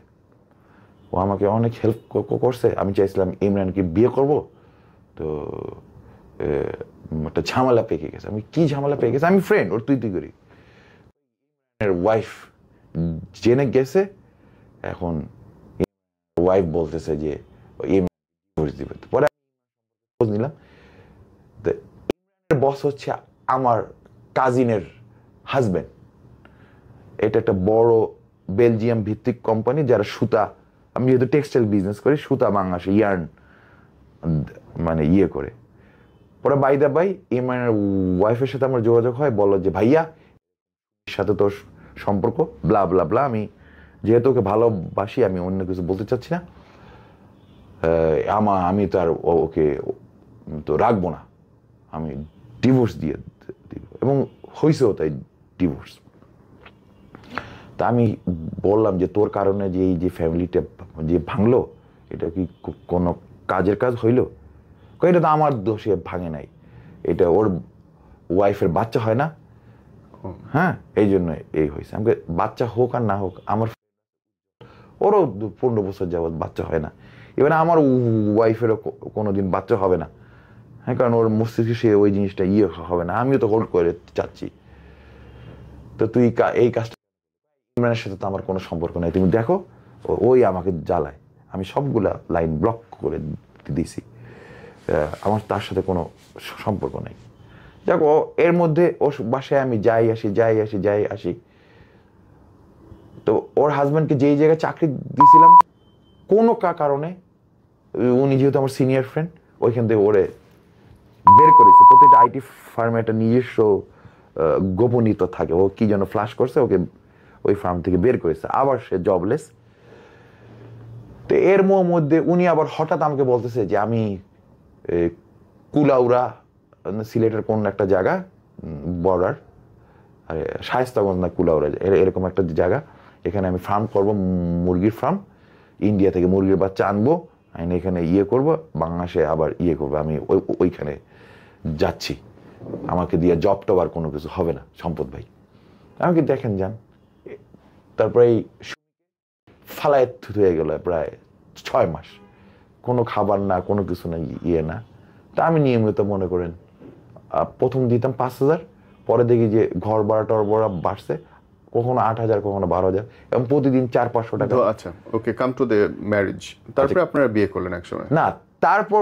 [SPEAKER 2] আমি চাইছিলাম ইমরানকে বিয়ে করব, তো একটা ঝামেলা পেকে গেছে। আমি কি ঝামেলা পেয়ে গেছে, আমি ফ্রেন্ড ওর তুই করি, ওয়াইফ জেনে গেছে। এখন ওয়াইফ বলতেছে যে দিবে। পরে খোঁজ নিলাম, বস হচ্ছে আমার কাজিনের হাজবেন্ড। এটা একটা বড় বেলজিয়াম ভিত্তিক কোম্পানি যারা সুতা, আমি যেহেতু টেক্সটাইল বিজনেস করি, সুতা বাংলাদেশে ইয়ার্ন মানে ইয়ে করে। পরে বাই দা বাই ইমরানের ওয়াইফের সাথে আমার যোগাযোগ হয়, বলো যে ভাইয়া সাথে তোর সম্পর্ক ব্লা ব্লা ব্লা। আমি যেহেতু ওকে ভালোবাসি, আমি অন্য কিছু বলতে চাচ্ছি না, আমি তো আর ওকে তো রাখবো না, আমি ডিভোর্স দিয়ে দিব। এবং হয়েছেও তাই ডিভোর্স। তা আমি বললাম যে তোর কারণে যে এই যে ফ্যামিলিটা যে ভাঙলো, এটা কি কোনো কাজের কাজ হইল? এটা তো আমার দোষে ভাঙে নাই, এটা ওর ওয়াইফের বাচ্চা হয় না, হ্যাঁ এই জন্য এই হয়েছে। আমাকে বাচ্চা হোক আর না হোক, আমার ওরও 15 বছর যাবৎ বাচ্চা হয় না, এবার আমার ওয়াইফেরও কোনোদিন বাচ্চা হবে না। হ্যাঁ, কারণ ওর মস্তিষ্কে সে ওই জিনিসটা হবে না, আমিও তো হোল্ড করে চাচ্ছি। তো তুই এই কাজটা, ইমরানের সাথে তো আমার কোনো সম্পর্ক নাই, তুমি দেখো। ওই আমাকে জ্বালায়, আমি সবগুলা লাইন ব্লক করে দিয়েছি, আমার তার সাথে কোনো সম্পর্ক নেই। দেখো এর মধ্যে ওর বাসায় আমি যাই আসি। তো ওর হাজব্যান্ডকে যেই জায়গায় চাকরি দিয়েছিলাম, কোনো কারণে উনি যেহেতু আমার সিনিয়র ফ্রেন্ড, ওইখান থেকে ওরে বের করেছে। প্রত্যেকটা আইটি ফার্মে একটা নিজস্ব গোপনীয়তা থাকে, ও কি যেন ফ্লাশ করছে, ওকে ওই ফার্ম থেকে বের করেছে, আবার সে জবলেস। তো এর মধ্যে উনি আবার হঠাৎ আমাকে বলতেছে যে আমি কুলাউড়া, সিলেটের কোন একটা জায়গা বর্ডার, শায়েস্তাগঞ্জ না কুলাউড়া এরকম একটা জায়গা, এখানে আমি ফার্ম করব, মুরগির ফার্ম। ইন্ডিয়া থেকে মুরগির বাচ্চা আনবো, আমি এখানে ইয়ে করব, বাংলাদেশে আবার ইয়ে করবো। আমি ওইখানে যাচ্ছি, আমাকে দিয়ে জব টব আর কোনো কিছু হবে না সম্পদ ভাই, আমাকে দেখেন যান। তারপরে এই ফালায় হয়ে গেল প্রায় 6 মাস, কোনো খাবার না, কোনো কিছু না, ইয়ে না। তা আমি নিয়মিত মনে করেন প্রথম দিতাম 5,000, পরে দেখি যে ঘর ভাড়া টর ভাড়া বাড়ছে, কখনো 8,000 কখনো 12,000, এবং প্রতিদিন 400-500 টাকা।
[SPEAKER 1] আচ্ছা ওকে, কাম টু দ্য ম্যারেজ। তারপরে আপনারা বিয়ে করলেন এক সময়?
[SPEAKER 2] না, তারপর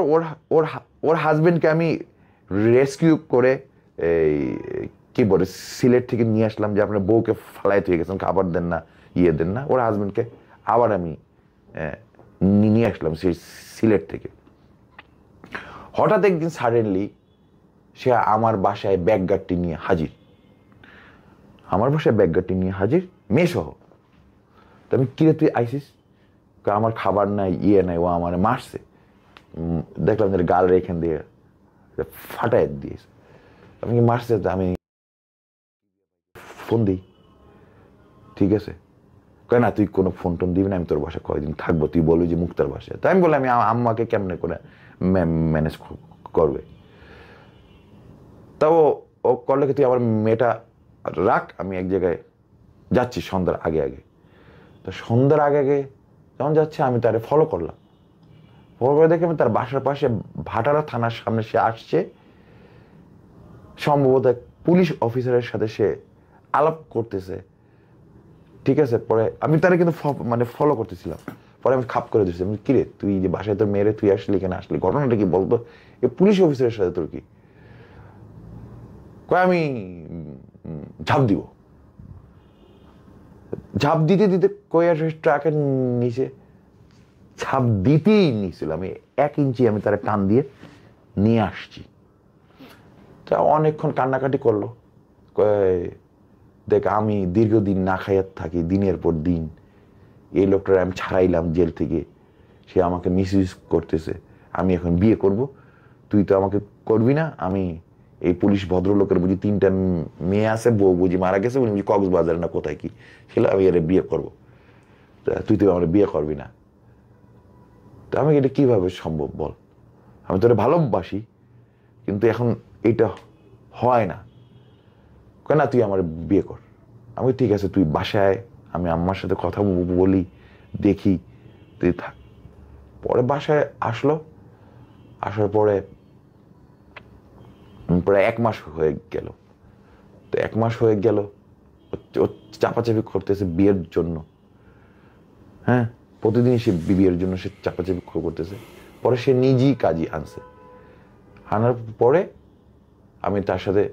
[SPEAKER 2] ওর হাজবেন্ডকে আমি রেস্কিউ করে এই কি বলে সিলেট থেকে নিয়ে আসলাম, যে আপনার বউকে ফালাই থেকে গেছেন, খাবার দেন না, ইয়ে দেন না। ওর হাজবেন্ডকে আবার আমি নিয়ে আসলাম সেই সিলেট থেকে। হঠাৎ একদিন সাডেনলি সে আমার বাসায় ব্যাগগাড়টি নিয়ে হাজির, মেয়েসহ। তো আমি কিরে তুই আইসিস? আমার খাবার নাই, ইয়ে নাই, ও আমার মারছে। দেখলাম যে গালের এখান দিয়ে ফাটাই দিয়েছে। আমি মারছে, আমি ফোন দিই, ঠিক আছে কয় না তুই কোনো ফোন টোন দিবি না, আমি তোর বাসায় কয়দিন থাকবো, তুই বলবি যে মুক্তার বাসায়। তাই আমি বললাম আমি আম্মাকে কেমনে করে ম্যানেজ করবে। তাও ও করলে কি তুই আমার মেয়েটা রাখ, আমি এক জায়গায় যাচ্ছি সন্ধ্যার আগে আগে। তো সন্ধ্যার আগে আগে যখন যাচ্ছে আমি তারে ফলো করলাম, ফলো করে দেখে আমি তার বাসার পাশে ভাটারা থানার সামনে সে আসছে, সম্ভবত এক পুলিশ অফিসারের সাথে সে আলাপ করতেছে, ঠিক আছে। পরে আমি তারা কিন্তু মানে ফলো করতেছিলাম, পরে আমি খাপ করে দিচ্ছি, কিরে তুই যে বাসায় তোর মেয়েরে তুই আসলি কেন আসলি, ঘটনাটা কি বলতো, এ পুলিশ অফিসারের সাথে তোর কি? কয় আমি ঝাঁপ দিব। ঝাঁপ দিতে দিতে কই আর ট্রাকের নিচে ঝাঁপ দিতেই নিয়েছিল, আমি 1 ইঞ্চি আমি তারা টান দিয়ে নিয়ে আসছি। তা অনেকক্ষণ কান্নাকাটি করলো, দেখ আমি দীর্ঘদিন না খাইয়া থাকি, দিনের পর দিন এই লোকটার আমি ছাড়াইলাম জেল থেকে, সে আমাকে মিসইউজ করতেছে, আমি এখন বিয়ে করব, তুই তো আমাকে করবি না, আমি এই পুলিশ ভদ্রলোকের বুঝি 3টা মেয়ে আছে, বউ বুঝি মারা গেছে, উনি বুঝি কক্সবাজার না কোথায় কি ছিল, আমি এর বিয়ে করবো, তুই তো আমার বিয়ে করবি না। তা আমি এটা কিভাবে সম্ভব বল, আমি তোরে ভালোবাসি কিন্তু এখন এটা হয় না, কেন তুই আমার বিয়ে কর। আমি ঠিক আছে তুই বাসায়, আমি আম্মার সাথে কথা বলি, দেখি তুই থাক। পরে বাসায় আসলো, আসার পরে প্রায় 1 মাস হয়ে গেল। তো 1 মাস হয়ে গেল ও চাপাচাপি করতেছে বিয়ের জন্য, হ্যাঁ প্রতিদিন সে বিয়ের জন্য সে চাপাচাপি করতেছে। পরে সে নিজেই কাজী আনছে, আনার পরে আমি তার সাথে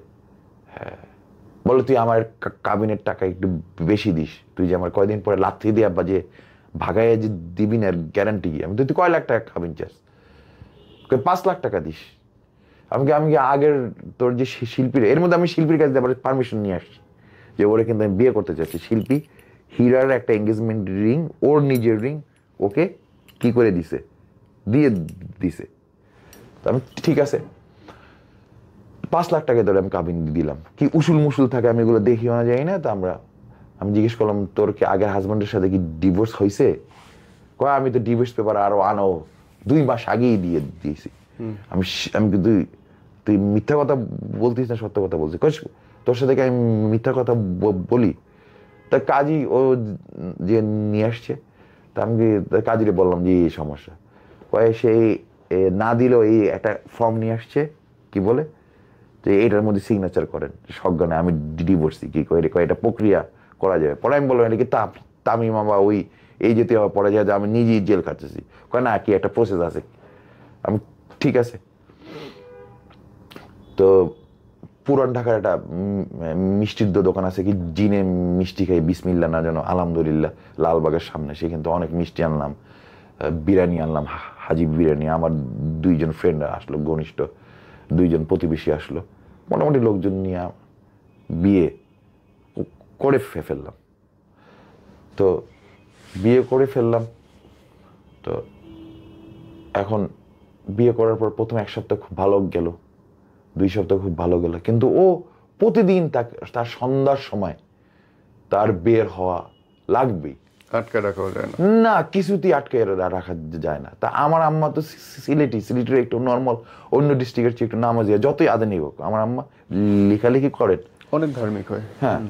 [SPEAKER 2] বলে তুই আমার কাবিনের টাকা একটু বেশি দিস, তুই যে আমার কয়দিন পরে লাথি দিয়া বা যে ভাগাইয়া যে দিবি না গ্যারান্টি কি, আমি তুই কয় লাখ টাকা কাবিন চাস, 5 লাখ টাকা দিস। আমি কি আগের তোর যে শিল্পীর, এর মধ্যে আমি শিল্পীর কাছে আবার পারমিশন নিয়ে আসছি যে ওরে কিন্তু আমি বিয়ে করতে চাচ্ছি। শিল্পী হীরার একটা এঙ্গেজমেন্ট রিং, ওর নিজের রিং ওকে কি করে দিছে, দিয়ে দিছে। আমি ঠিক আছে 5 লাখ টাকা ধরে আমি কাবিন দিলাম। কি উসুল মুসুল থাকে আমি এগুলো দেখিও না যাই না। তো আমি জিজ্ঞেস করলাম তোর কি আগের হাজবেন্ডের সাথে কি ডিভোর্স হয়েছে? কয় আমি তো ডিভোর্স পেপার আরো 2 মাস আগেই দিয়ে দিয়েছি। আমি তুই মিথ্যা কথা বলতিস না সত্য কথা বলছিস? তোর সাথে কি আমি মিথ্যা কথা বলি? তা কাজী ও যে নিয়ে আসছে, তা আমি কাজীরে বললাম যে এই সমস্যা। কয় সেই না দিলেও এই একটা ফর্ম নিয়ে আসছে, কি বলে যে এটার মধ্যে সিগনেচার করেন সজ্ঞানে আমি ডিভোর্সি, কি করে এটা প্রক্রিয়া করা যাবে। পরে আমি বললাম এটা কি তামিম বাবা ওই এই যেতে হবে, পরে যায় যে আমি নিজেই জেল খাটতেছি। কয় না কি একটা প্রসেস আছে। আমি ঠিক আছে। তো পুরান ঢাকার একটা মিষ্টির দোকান আছে, কি জিনে মিষ্টি খাই বিসমিল্লা না যেন আলহামদুলিল্লাহ, লালবাগের সামনে। সে কিন্তু অনেক মিষ্টি আনলাম, বিরিয়ানি আনলাম, হাজি বিরিয়ানি। আমার 2 জন ফ্রেন্ড আসলো, ঘনিষ্ঠ 2 জন প্রতিবেশী আসলো, মোটামুটি লোকজন নিয়ে বিয়ে করে ফেললাম। তো বিয়ে করে ফেললাম। তো এখন বিয়ে করার পর প্রথম 1 সপ্তাহ খুব ভালো গেল, 2 সপ্তাহ খুব ভালো গেল, কিন্তু ও প্রতিদিন তার সন্ধ্যার সময় তার বের হওয়া লাগবেই,
[SPEAKER 1] আটকে রাখা যায় না,
[SPEAKER 2] না কিছুতেই আটকে রাখা যায় না। তা আমার আম্মা তো সিলেটের একটু নর্মাল, অন্য ডিস্ট্রিক্টের চেয়ে একটু নামাজিয়া, যতই আদানি হোক আমার আম্মা লেখালেখি করেন,
[SPEAKER 1] অনেক ধার্মিক হয়।
[SPEAKER 2] হ্যাঁ।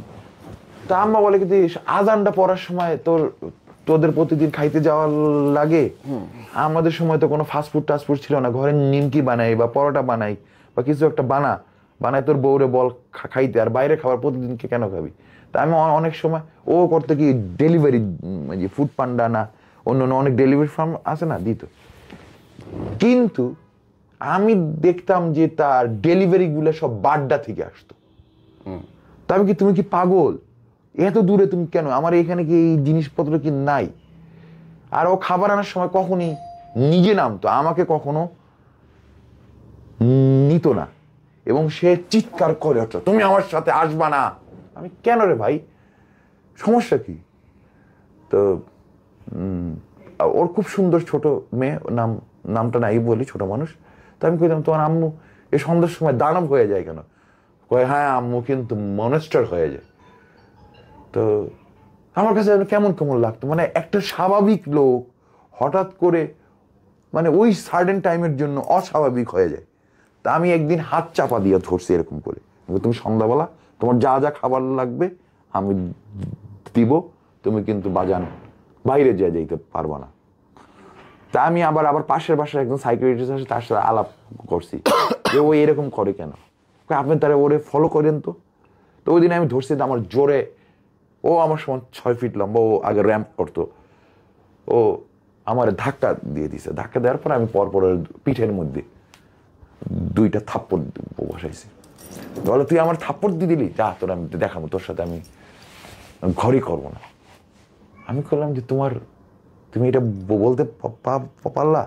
[SPEAKER 2] তা আম্মা বলে কিন্তু আজানটা পড়ার সময় তোদের প্রতিদিন খাইতে যাওয়া লাগে। আমাদের সময় তো কোনো ফাস্টফুড টাস্টফুড ছিল না, ঘরে নিমকি বানাই বা পরোটা বানাই বা কিছু একটা বানায় তোর বউরে বল খাইতে, আর বাইরে খাবার প্রতিদিনকে কেন খাবি? তা আমি অনেক সময় ও করতে কি ডেলিভারি, যে ফুড পান্ডা না অন্য অনেক ডেলিভারি ফার্ম আছে না, দিত। কিন্তু আমি দেখতাম যে তার ডেলিভারি গুলো সব বাড্ডা থেকে আসতো। তা আমি কি তুমি কি পাগল, এত দূরে তুমি কেন, আমার এখানে কি এই জিনিসপত্র কি নাই? আর ও খাবার আনার সময় কখনই নিজে নামতো, আমাকে কখনো নিত না, এবং সে চিৎকার করে ওঠে তুমি আমার সাথে আসবা না। আমি কেন রে ভাই, সমস্যা কি? তো ওর খুব সুন্দর ছোট মেয়ে, নামটা নাই বলি, ছোট মানুষ। তো আমি কইতাম তোমার আম্মু এই সন্ধ্যার সময় দানব হয়ে যায় কেন? কয় হ্যাঁ আম্মু কিন্তু মনস্টার হয়ে যায়। তো আমার কাছে যেন কেমন কেমন লাগতো, মানে একটা স্বাভাবিক লোক হঠাৎ করে মানে ওই সার্টেন টাইমের জন্য অস্বাভাবিক হয়ে যায়। তা আমি একদিন হাত চাপা দিয়ে ধরছি এরকম করে, তুমি সন্ধ্যাবেলা তোমার যা যা খাবার লাগবে আমি দিব, তুমি কিন্তু বাজান বাইরে যাইতে পারবো না। তা আমি আবার পাশের বাসায় একজন সাইকিয়াট্রিস্ট আছে, তার সাথে আলাপ করছি যে ও এরকম করে কেন, আপনি তারা ওরে ফলো করেন তো। তো ওই দিন আমি ধরছি আমার জোরে, ও আমার সমান 6 ফিট লম্বা, ও আগে র্যাম্প করতো, ও আমার ধাক্কা দিয়ে দিছে। ধাক্কা দেওয়ার পর আমি পরপর পিঠের মধ্যে 2টা থাপ্পড় বসাইছি। বলে তুই আমার থাপ্পড় দিয়ে দিলি, যা তোর আমি দেখাবো, তোর সাথে আমি ঘরই করবো না। আমি করলাম যে তুমি এটা বলতে পারলা,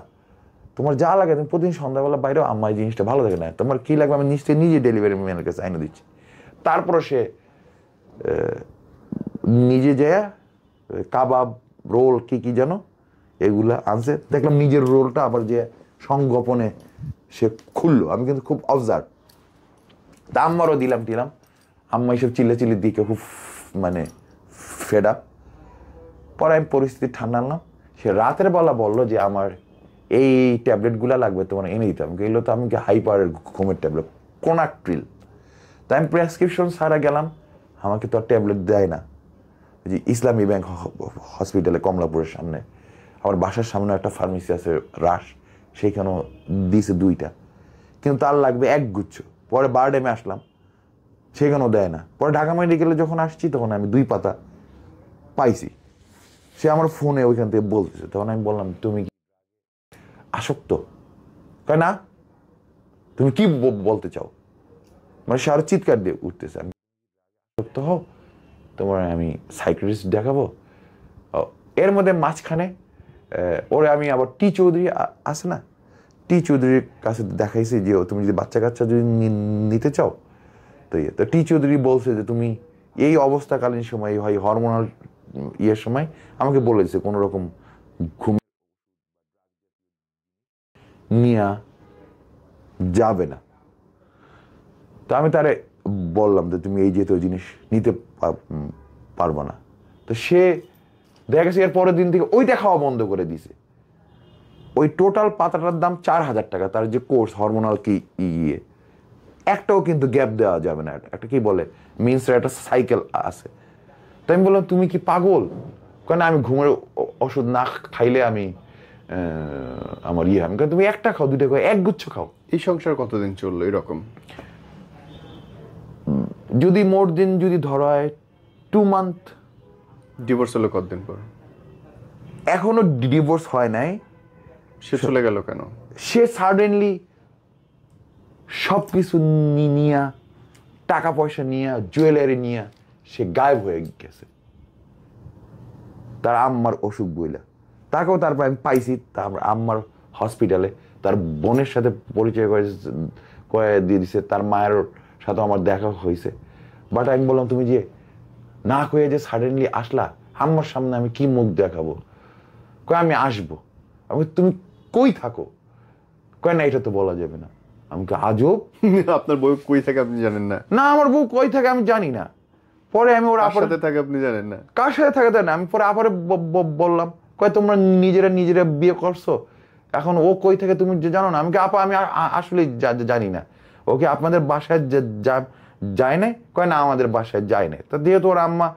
[SPEAKER 2] তোমার যা লাগে তুমি প্রতিদিন সন্ধ্যাবেলা বাইরেও, আমার এই জিনিসটা ভালো থাকে না, তোমার কি লাগবে আমি নিশ্চয়ই নিজে ডেলিভারি ম্যানের কাছে আইনে দিচ্ছি। তারপরে সে নিজে যায় কাবাব রোল কি যেন এগুলা আনছে, দেখলাম নিজের রোলটা আবার যে সংগোপনে সে খুললো। আমি কিন্তু খুব অবজার্ভ, তা আম্মারও দিলাম আম্মা এইসব চিল্লি দিকে খুব মানে ফেড আপ। পরে আমি পরিস্থিতি ঠান্ডা আনলাম। সে রাতের বেলা বললো যে আমার এই ট্যাবলেটগুলা লাগবে, তোমার এনে দিতাম। এগুলো তো আমি হাইপারের ঘুমের ট্যাবলেট, কোনাক্ট্রিল। তাই আমি প্রেসক্রিপশন ছাড়া গেলাম, আমাকে তো আর ট্যাবলেট দেয় না। যে ইসলামী ব্যাংক হসপিটালে কমলাপুরের সামনে, আমার বাসার সামনে একটা ফার্মেসি আছে রাশ, সেইখানেও দিয়েছে 2টা, কিন্তু তার লাগবে 1 গুচ্ছ। পরে বারডেমে আসলাম, সেখানেও দেয় না। পরে ঢাকা মেডিকেলে যখন আসছি তখন আমি 2 পাতা পাইছি। সে আমার ফোনে ওইখান থেকে বলতেছে, তখন আমি বললাম তুমি কি আসক্ত? কয় না, তুমি কি বলতে চাও? মানে সে আরো চিৎকার দিয়ে উঠতেছে, আমি আসক্ত হও, তোমার আমি সাইকিয়াট্রিস্ট দেখাবো। এর মধ্যে মাঝখানে ওরে আমি আবার টি চৌধুরী আছে না, টি চৌধুরীর কাছে দেখাইছি যে তুমি যদি বাচ্চা কাচ্চা যদি নিতে চাও তো টি চৌধুরী বলছে যে তুমি এই অবস্থাকালীন সময় হয় হরমোনাল ইয়ের সময় আমাকে বলেছে কোনো রকম ঘুম নিয়া যাবে না। তো আমি তারে বললাম যে তুমি এই যেহেতু জিনিস নিতে পারবো না। তো সে দেখা গেছে এর পরের দিন থেকে ওইটা খাওয়া বন্ধ করে দিছে। ওই টোটাল পাতাটার দাম 4000 টাকা, তার যে কোর্স হরমোনাল কি ইয়ে, একটাও কিন্তু গ্যাপ দেওয়া যাবে না। একটা কি বলে মিন্স একটা সাইকেল আছে। তো আমি বললাম তুমি কি পাগল? কেন আমি ঘুমের ওষুধ না খাইলে আমি আমার ইয়ে, আমি তুমি একটা খাও, 2টা খাও, 1 গুচ্ছ খাও।
[SPEAKER 1] এই সংসার কতদিন চললো এরকম?
[SPEAKER 2] যদি মোর দিন যদি ধরা হয় 2 মান্থ।
[SPEAKER 1] ডিভোর্স হলো কতদিন পর?
[SPEAKER 2] এখনো ডিভোর্স হয় নাই।
[SPEAKER 1] সে চলে গেল কেন?
[SPEAKER 2] সে সাডেনলি সবকিছু নিয়া, টাকা পয়সা নিয়া, জুয়েলারি নিয়া সে গায়েব হয়ে গেছে। তার আম্মার অসুখ বইলা, তাকেও তারপর আমি পাইছি তারপর আম্মার হসপিটালে, তার বোনের সাথে পরিচয় করে দিয়ে দিছে, তার মায়ের সাথে আমার দেখা হয়েছে। বাট আমি বললাম তুমি যে না কয়ে যে সাডেনলি আসলা আম্মার সামনে, আমি কি মুখ দেখাবো? কয় আমি আসবো। আমি তুমি কই থাকো? কয় না এটা তো বলা যাবে না। আমি আজব,
[SPEAKER 1] আপনার বউ কই থাকে আপনি জানেন না?
[SPEAKER 2] না আমার বউ কই থাকে আমি জানি না। পরে আমি ওর
[SPEAKER 1] কার সাথে থাকে আপনি জানেন না?
[SPEAKER 2] কার সাথে থাকে না, আমি পরে আবার বললাম কয় তোমরা নিজেরা বিয়ে করছো, এখন ও কই থাকে তুমি জানো না? আমি আপা আমি আসলে জানি না। ওকে আপনাদের বাসায় যায় না? কয় না আমাদের বাসায় যায় না। তা যেহেতু ওর আম্মা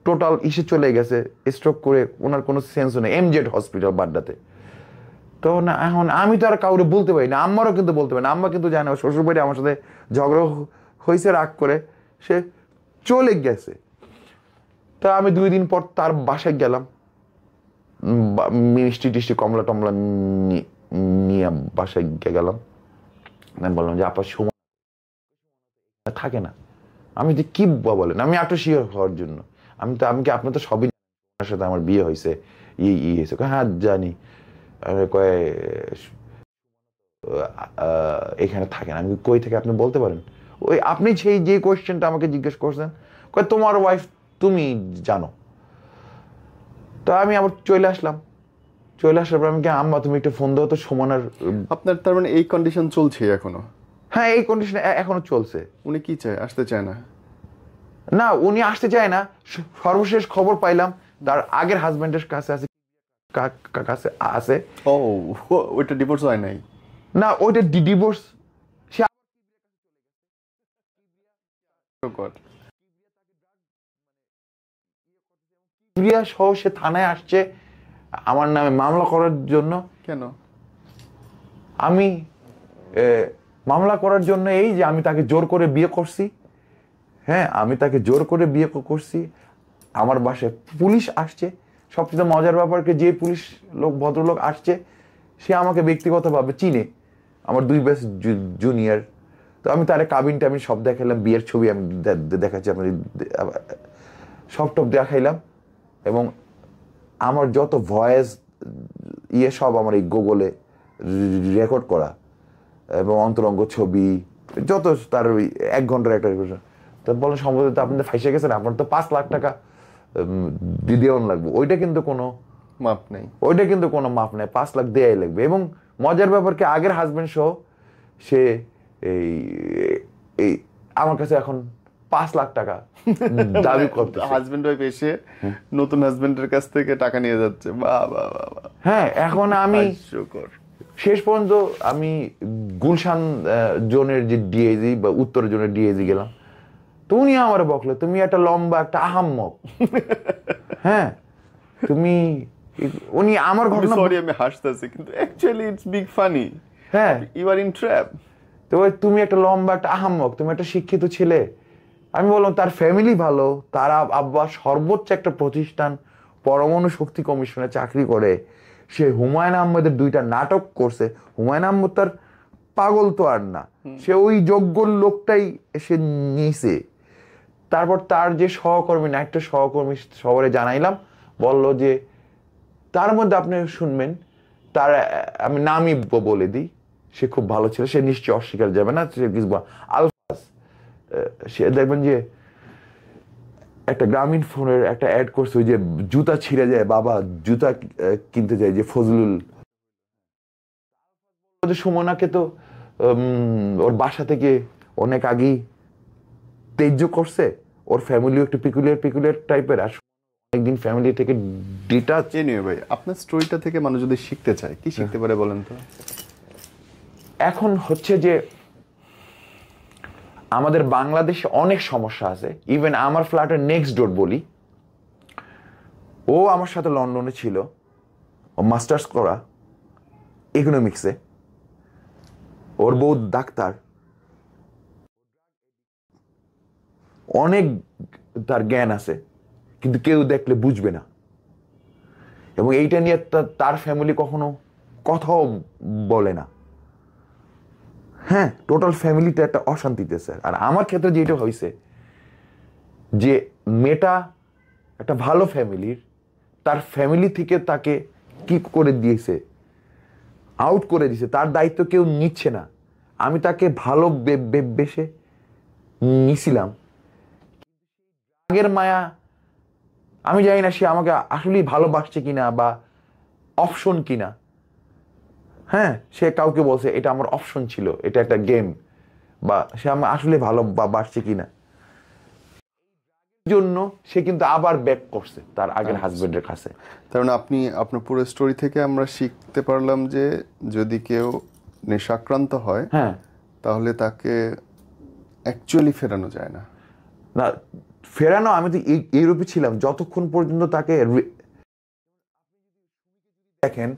[SPEAKER 2] টোটাল ইসে চলে গেছে, স্ট্রোক করে, ওনার কোনো সেন্স নেই, এমজেড হসপিটাল বাড্ডাতে। তো না এখন আমি তো আর কাউরে বলতে পারি না, আম্মারও কিন্তু বলতে পারি না। আম্মা কিন্তু জানে শ্বশুর বাড়ি আমার সাথে ঝগড়া হয়েছে, রাগ করে সে চলে গেছে। তা আমি 2 দিন পর তার বাসায় গেলাম, মিষ্টি টিষ্টি কমলা টমলা নিয়ে বাসায় গেলাম। আমি বললাম যে আপা সময় থাকে না। আমি যে কি বলেন, আমি একটু শিওর হওয়ার জন্য আমি কি আপনার তো সবই সাথে আমার বিয়ে হয়েছে হয়েছে। হ্যাঁ জানি। কয় এখানে থাকেন। আমি কই থেকে আপনি বলতে পারেন? ওই আপনি সেই যে কোয়েশ্চেনটা আমাকে জিজ্ঞেস করছেন, কয় তোমার ওয়াইফ তুমি জানো। তো আমি আবার চলে আসলাম। চলে আসার পর আমি কি আম্মা তুমি একটা ফোন দাও তো সুমনার।
[SPEAKER 1] আপনার তার মানে এই কন্ডিশন চলছে এখনো?
[SPEAKER 2] হ্যাঁ এই কন্ডিশন এখনো চলছে।
[SPEAKER 1] উনি কি চায়? আসতে চায় না?
[SPEAKER 2] না, উনি আসতে চায় না। সর্বশেষ খবর পাইলাম তার আগের হাজবেন্ডের কাছে আছে।
[SPEAKER 1] ও, ওইটা ডিভোর্স হয় নাই?
[SPEAKER 2] না, ওইটা ডিভোর্স। সে ক্রিয়া সহ সে থানায় আসছে আমার নামে মামলা করার জন্য।
[SPEAKER 1] কেন?
[SPEAKER 2] আমি মামলা করার জন্য এই যে আমি তাকে জোর করে বিয়ে করছি। হ্যাঁ, আমি তাকে জোর করে বিয়ে করছি। আমার বাসায় পুলিশ আসছে। সবচেয়ে মজার ব্যাপার কি, যে পুলিশ ভদ্রলোক আসছে সে আমাকে ব্যক্তিগতভাবে চিনে, আমার 2 ব্যাচ জুনিয়র। তো আমি তারে কাবিন টাবিন সব দেখাইলাম, বিয়ের ছবি আমি দেখাচ্ছি, আমি সব টপ দেখাইলাম। এবং আমার যত ভয়েস সব আমার এই গুগলে রেকর্ড করা, এবং অন্তরঙ্গ ছবি যত, তার ওই 1 ঘন্টার একটা তো বলেন সম্ভবত আপনাদের ফাইসে গেছেন, আপনার তো 5 লাখ টাকা দেওয়ান লাগবে। ওইটা কিন্তু কোনো
[SPEAKER 1] মাপ নেই,
[SPEAKER 2] ওইটা কিন্তু কোনো মাপ নেই, 5 লাখ দেয়াই লাগবে। এবং মজার ব্যাপার কি, আগের হাজবেন্ড সহ সে এই আমার কাছে এখন 5 লাখ টাকা দাবি করতে।
[SPEAKER 1] হাজবেন্ড ওয়াইফ এসে নতুন হাজবেন্ডের কাছ থেকে টাকা নিয়ে যাচ্ছে। বাহ বাহ বাহ।
[SPEAKER 2] হ্যাঁ, এখন আমি শেষ পর্যন্ত আমি গুলশান জোনের যে ডিআইজি বা উত্তর জোনের ডিআইজি গেলাম, তো উনি আমার বকলো, তুমি একটা লম্বা একটা আহাম্মক। হ্যাঁ, তুমি, উনি আমার ঘটনা,
[SPEAKER 1] সরি আমি হাসতেছি, কিন্তু অ্যাকচুয়ালি ইটস বিগ ফানি।
[SPEAKER 2] হ্যাঁ,
[SPEAKER 1] ইউ আর ইন ট্র্যাপ।
[SPEAKER 2] তো তুমি একটা লম্বা একটা আহাম্মক, তুমি একটা শিক্ষিত ছেলে। আমি বললাম তার ফ্যামিলি ভালো, তার আব্বা সর্বোচ্চ একটা প্রতিষ্ঠান পরমাণু শক্তি কমিশনে চাকরি করে, সে হুমায়ুন আহমেদের 2টা নাটক করছে। হুমায়ুন আহমেদ তার পাগল তো আর না, সে ওই যোগ্য লোকটাই এসে নিয়েছে। তারপর তার যে সহকর্মী, নাট্য সহকর্মী সবারে জানাইলাম, বলল যে তার মধ্যে আপনি শুনবেন, তার আমি নামই বলে দিই, সে খুব ভালো ছিল, সে নিশ্চয়ই অস্বীকার যাবে না, সে কিছু আলফাস। সে দেখবেন যে একটা গ্রামীণ ফোনের একটা অ্যাড করছে, ওই যে জুতা ছিঁড়ে যায়, বাবা জুতা কিনতে যায়, যে ফজলুল সুমনাকে তো ওর বাসা থেকে অনেক আগেই তেজ্য করছে। ওর ফ্যামিলিও একটু পিকুলিয়ার টাইপের, আর একদিন ফ্যামিলি থেকে ডিটাচ।
[SPEAKER 1] এনিওয়ে ভাই, আপনার স্টোরিটা থেকে মানুষ যদি শিখতে চায়, কি শিখতে পারে বলেন তো?
[SPEAKER 2] এখন হচ্ছে যে আমাদের বাংলাদেশে অনেক সমস্যা আছে। ইভেন আমার ফ্ল্যাটের নেক্সট ডোর বলি, ও আমার সাথে লন্ডনে ছিল, ও মাস্টার্স করা ইকোনমিক্সে, ওর বউ ডাক্তার, অনেক তার জ্ঞান আছে, কিন্তু কেউ দেখলে বুঝবে না। এবং এইটা নিয়ে তার ফ্যামিলি কখনো কথাও বলে না। হ্যাঁ, টোটাল ফ্যামিলিটা একটা অশান্তিতে স্যার। আর আমার ক্ষেত্রে যেটা হয়েছে, যে মেয়েটা একটা ভালো ফ্যামিলির, তার ফ্যামিলি থেকে তাকে কি করে দিয়েছে, আউট করে দিয়েছে, তার দায়িত্ব কেউ নিচ্ছে না। আমি তাকে ভালো বেশে নিছিলাম, আগের মায়া, আমি জানি না সে আমাকে আসলেই ভালোবাসছে কিনা বা অপশন কিনা। হ্যাঁ, সে কাউকে বলছে এটা আমার অপশন ছিল, এটা একটা গেম, বা সে আমার আসলে ভালোবাসছে কিনা, জন্য সে কিন্তু আবার ব্যাক করছে তার আগের হাজবেন্ডের কাছে।
[SPEAKER 1] তার মানে আপনি আপনার পুরো স্টোরি থেকে আমরা শিখতে পারলাম যে যদি কেউ নেশাক্রান্ত হয়,
[SPEAKER 2] হ্যাঁ,
[SPEAKER 1] তাহলে তাকে অ্যাকচুয়ালি ফেরানো যায় না।
[SPEAKER 2] না, ফেরানো, আমি তো ইউরোপে ছিলাম যতক্ষণ পর্যন্ত তাকে দেখেন,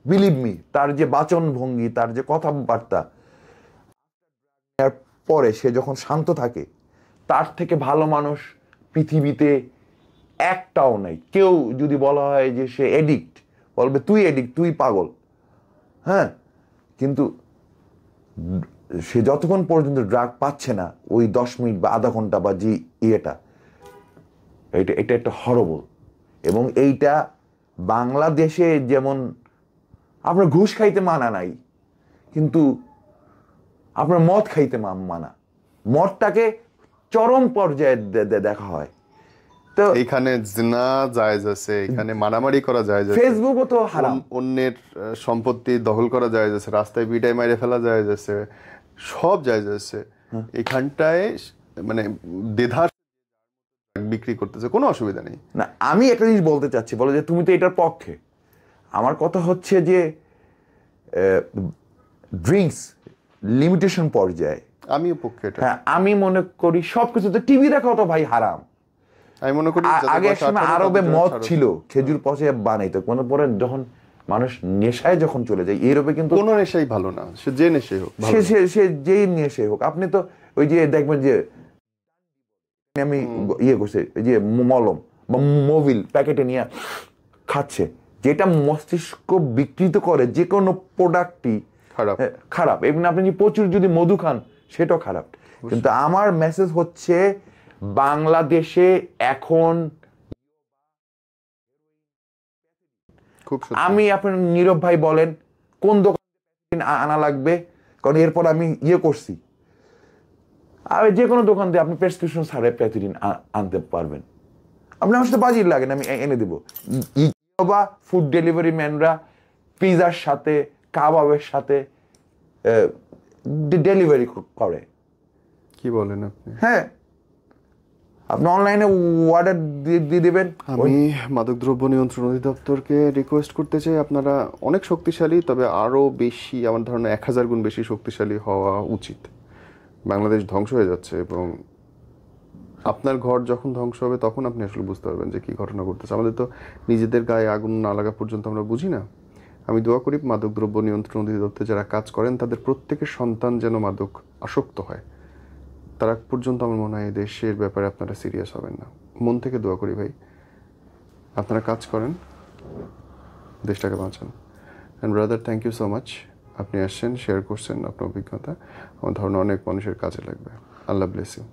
[SPEAKER 2] বিলিভ মি, তার যে বাচন ভঙ্গি, তার যে কথাবার্তা, পরে সে যখন শান্ত থাকে, তার থেকে ভালো মানুষ পৃথিবীতে একটাও নাই। কেউ যদি বলা হয় যে সে এডিক্ট, বলবে তুই এডিক্ট, তুই পাগল। হ্যাঁ, কিন্তু সে যতক্ষণ পর্যন্ত ড্রাগ পাচ্ছে না, ওই 10 মিনিট বা আধা ঘন্টা বা যে এটা একটা হরবল। এবং এইটা বাংলাদেশে যেমন আপনার ঘুষ খাইতে মানা নাই, কিন্তু আপনার মদ খাইতে মানা। মদটাকে চরম পর্যায়ে দেখা হয়। তো
[SPEAKER 1] এখানে জিনা জায়েজ আছে, এখানে মারামারি করা জায়েজ আছে,
[SPEAKER 2] ফেসবুকও তো হারাম,
[SPEAKER 1] অন্যের সম্পত্তি দখল করা জায়েজ আছে, রাস্তায় বিটাই মাইরে ফেলা জায়েজ আছে, সব জায়েজ আছে। এখানটায় মানে দ্বিধার বিক্রি করতেছে, কোনো অসুবিধা নেই।
[SPEAKER 2] না, আমি একটা জিনিস বলতে চাচ্ছি, বলো যে তুমি তো এটার পক্ষে। আমার কথা হচ্ছে যে ড্রিঙ্কস লিমিটেশন পর্যায়ে,
[SPEAKER 1] আমিও পক্ষে এটা।
[SPEAKER 2] হ্যাঁ, আমি মনে করি সবকিছুতে টিভি দেখাও তো ভাই হারাম।
[SPEAKER 1] আমি মনে করি
[SPEAKER 2] আগে এক সময় আরবে মদ ছিল, খেজুর পচে বানাইতো, কোনো পরে যখন মানুষ নেশায় যখন চলে যায়, ইউরোপে কিন্তু
[SPEAKER 1] কোনো নেশাই ভালো না, সে যে নেশাই হোক,
[SPEAKER 2] সে যেই নেশাই হোক। আপনি তো ওই যে দেখবেন যে আমি ইয়ে করছে, ওই যে মলম বা মোবিল প্যাকেটে নিয়ে খাচ্ছে, যেটা মস্তিষ্ক বিকৃত করে, যে কোনো প্রোডাক্টই খারাপ। এবং আপনি যে প্রচুর যদি মধু খান সেটাও খারাপ। কিন্তু আমার মেসেজ হচ্ছে বাংলাদেশে এখন
[SPEAKER 1] খুব,
[SPEAKER 2] আমি আপনার নীরব ভাই বলেন কোন দোকান আনা লাগবে, কারণ এরপর আমি ইয়ে করছি, আমি যে কোনো দোকান দিয়ে আপনি প্রেসক্রিপশন ছাড়া প্যাথিডিন আনতে পারবেন। আপনি আমার সাথে বাজির লাগেন, আমি এনে দেবো। বা ফুড ডেলিভারি ম্যানরা পিজার সাথে কাবাবের সাথে ডেলিভারি করে।
[SPEAKER 1] কি বলেন আপনি?
[SPEAKER 2] হ্যাঁ, আপনি অনলাইনে অর্ডার দিয়ে দেবেন।
[SPEAKER 1] আমি মাদকদ্রব্য নিয়ন্ত্রণ অধিদপ্তরকে রিকোয়েস্ট করতে চাই, আপনারা অনেক শক্তিশালী, তবে আরও বেশি, আমার ধারণা 1000 গুণ বেশি শক্তিশালী হওয়া উচিত। বাংলাদেশ ধ্বংস হয়ে যাচ্ছে, এবং আপনার ঘর যখন ধ্বংস হবে তখন আপনি আসলে বুঝতে পারবেন যে কী ঘটনা ঘটতেছে। আমাদের তো নিজেদের গায়ে আগুন না লাগা পর্যন্ত আমরা বুঝি না। আমি দোয়া করি মাদকদ্রব্য নিয়ন্ত্রণ অধিদপ্তরে যারা কাজ করেন তাদের প্রত্যেকের সন্তান যেন মাদক আসক্ত হয়, তার আগ পর্যন্ত আমার মনে হয় দেশের ব্যাপারে আপনারা সিরিয়াস হবেন না। মন থেকে দোয়া করি ভাই, আপনারা কাজ করেন, দেশটাকে বাঁচান। And brother, thank you so much, আপনি আসছেন, শেয়ার করছেন আপনার অভিজ্ঞতা। আমার ধারণা অনেক মানুষের কাজে লাগবে। আল্লাহ ব্লেস ইউ।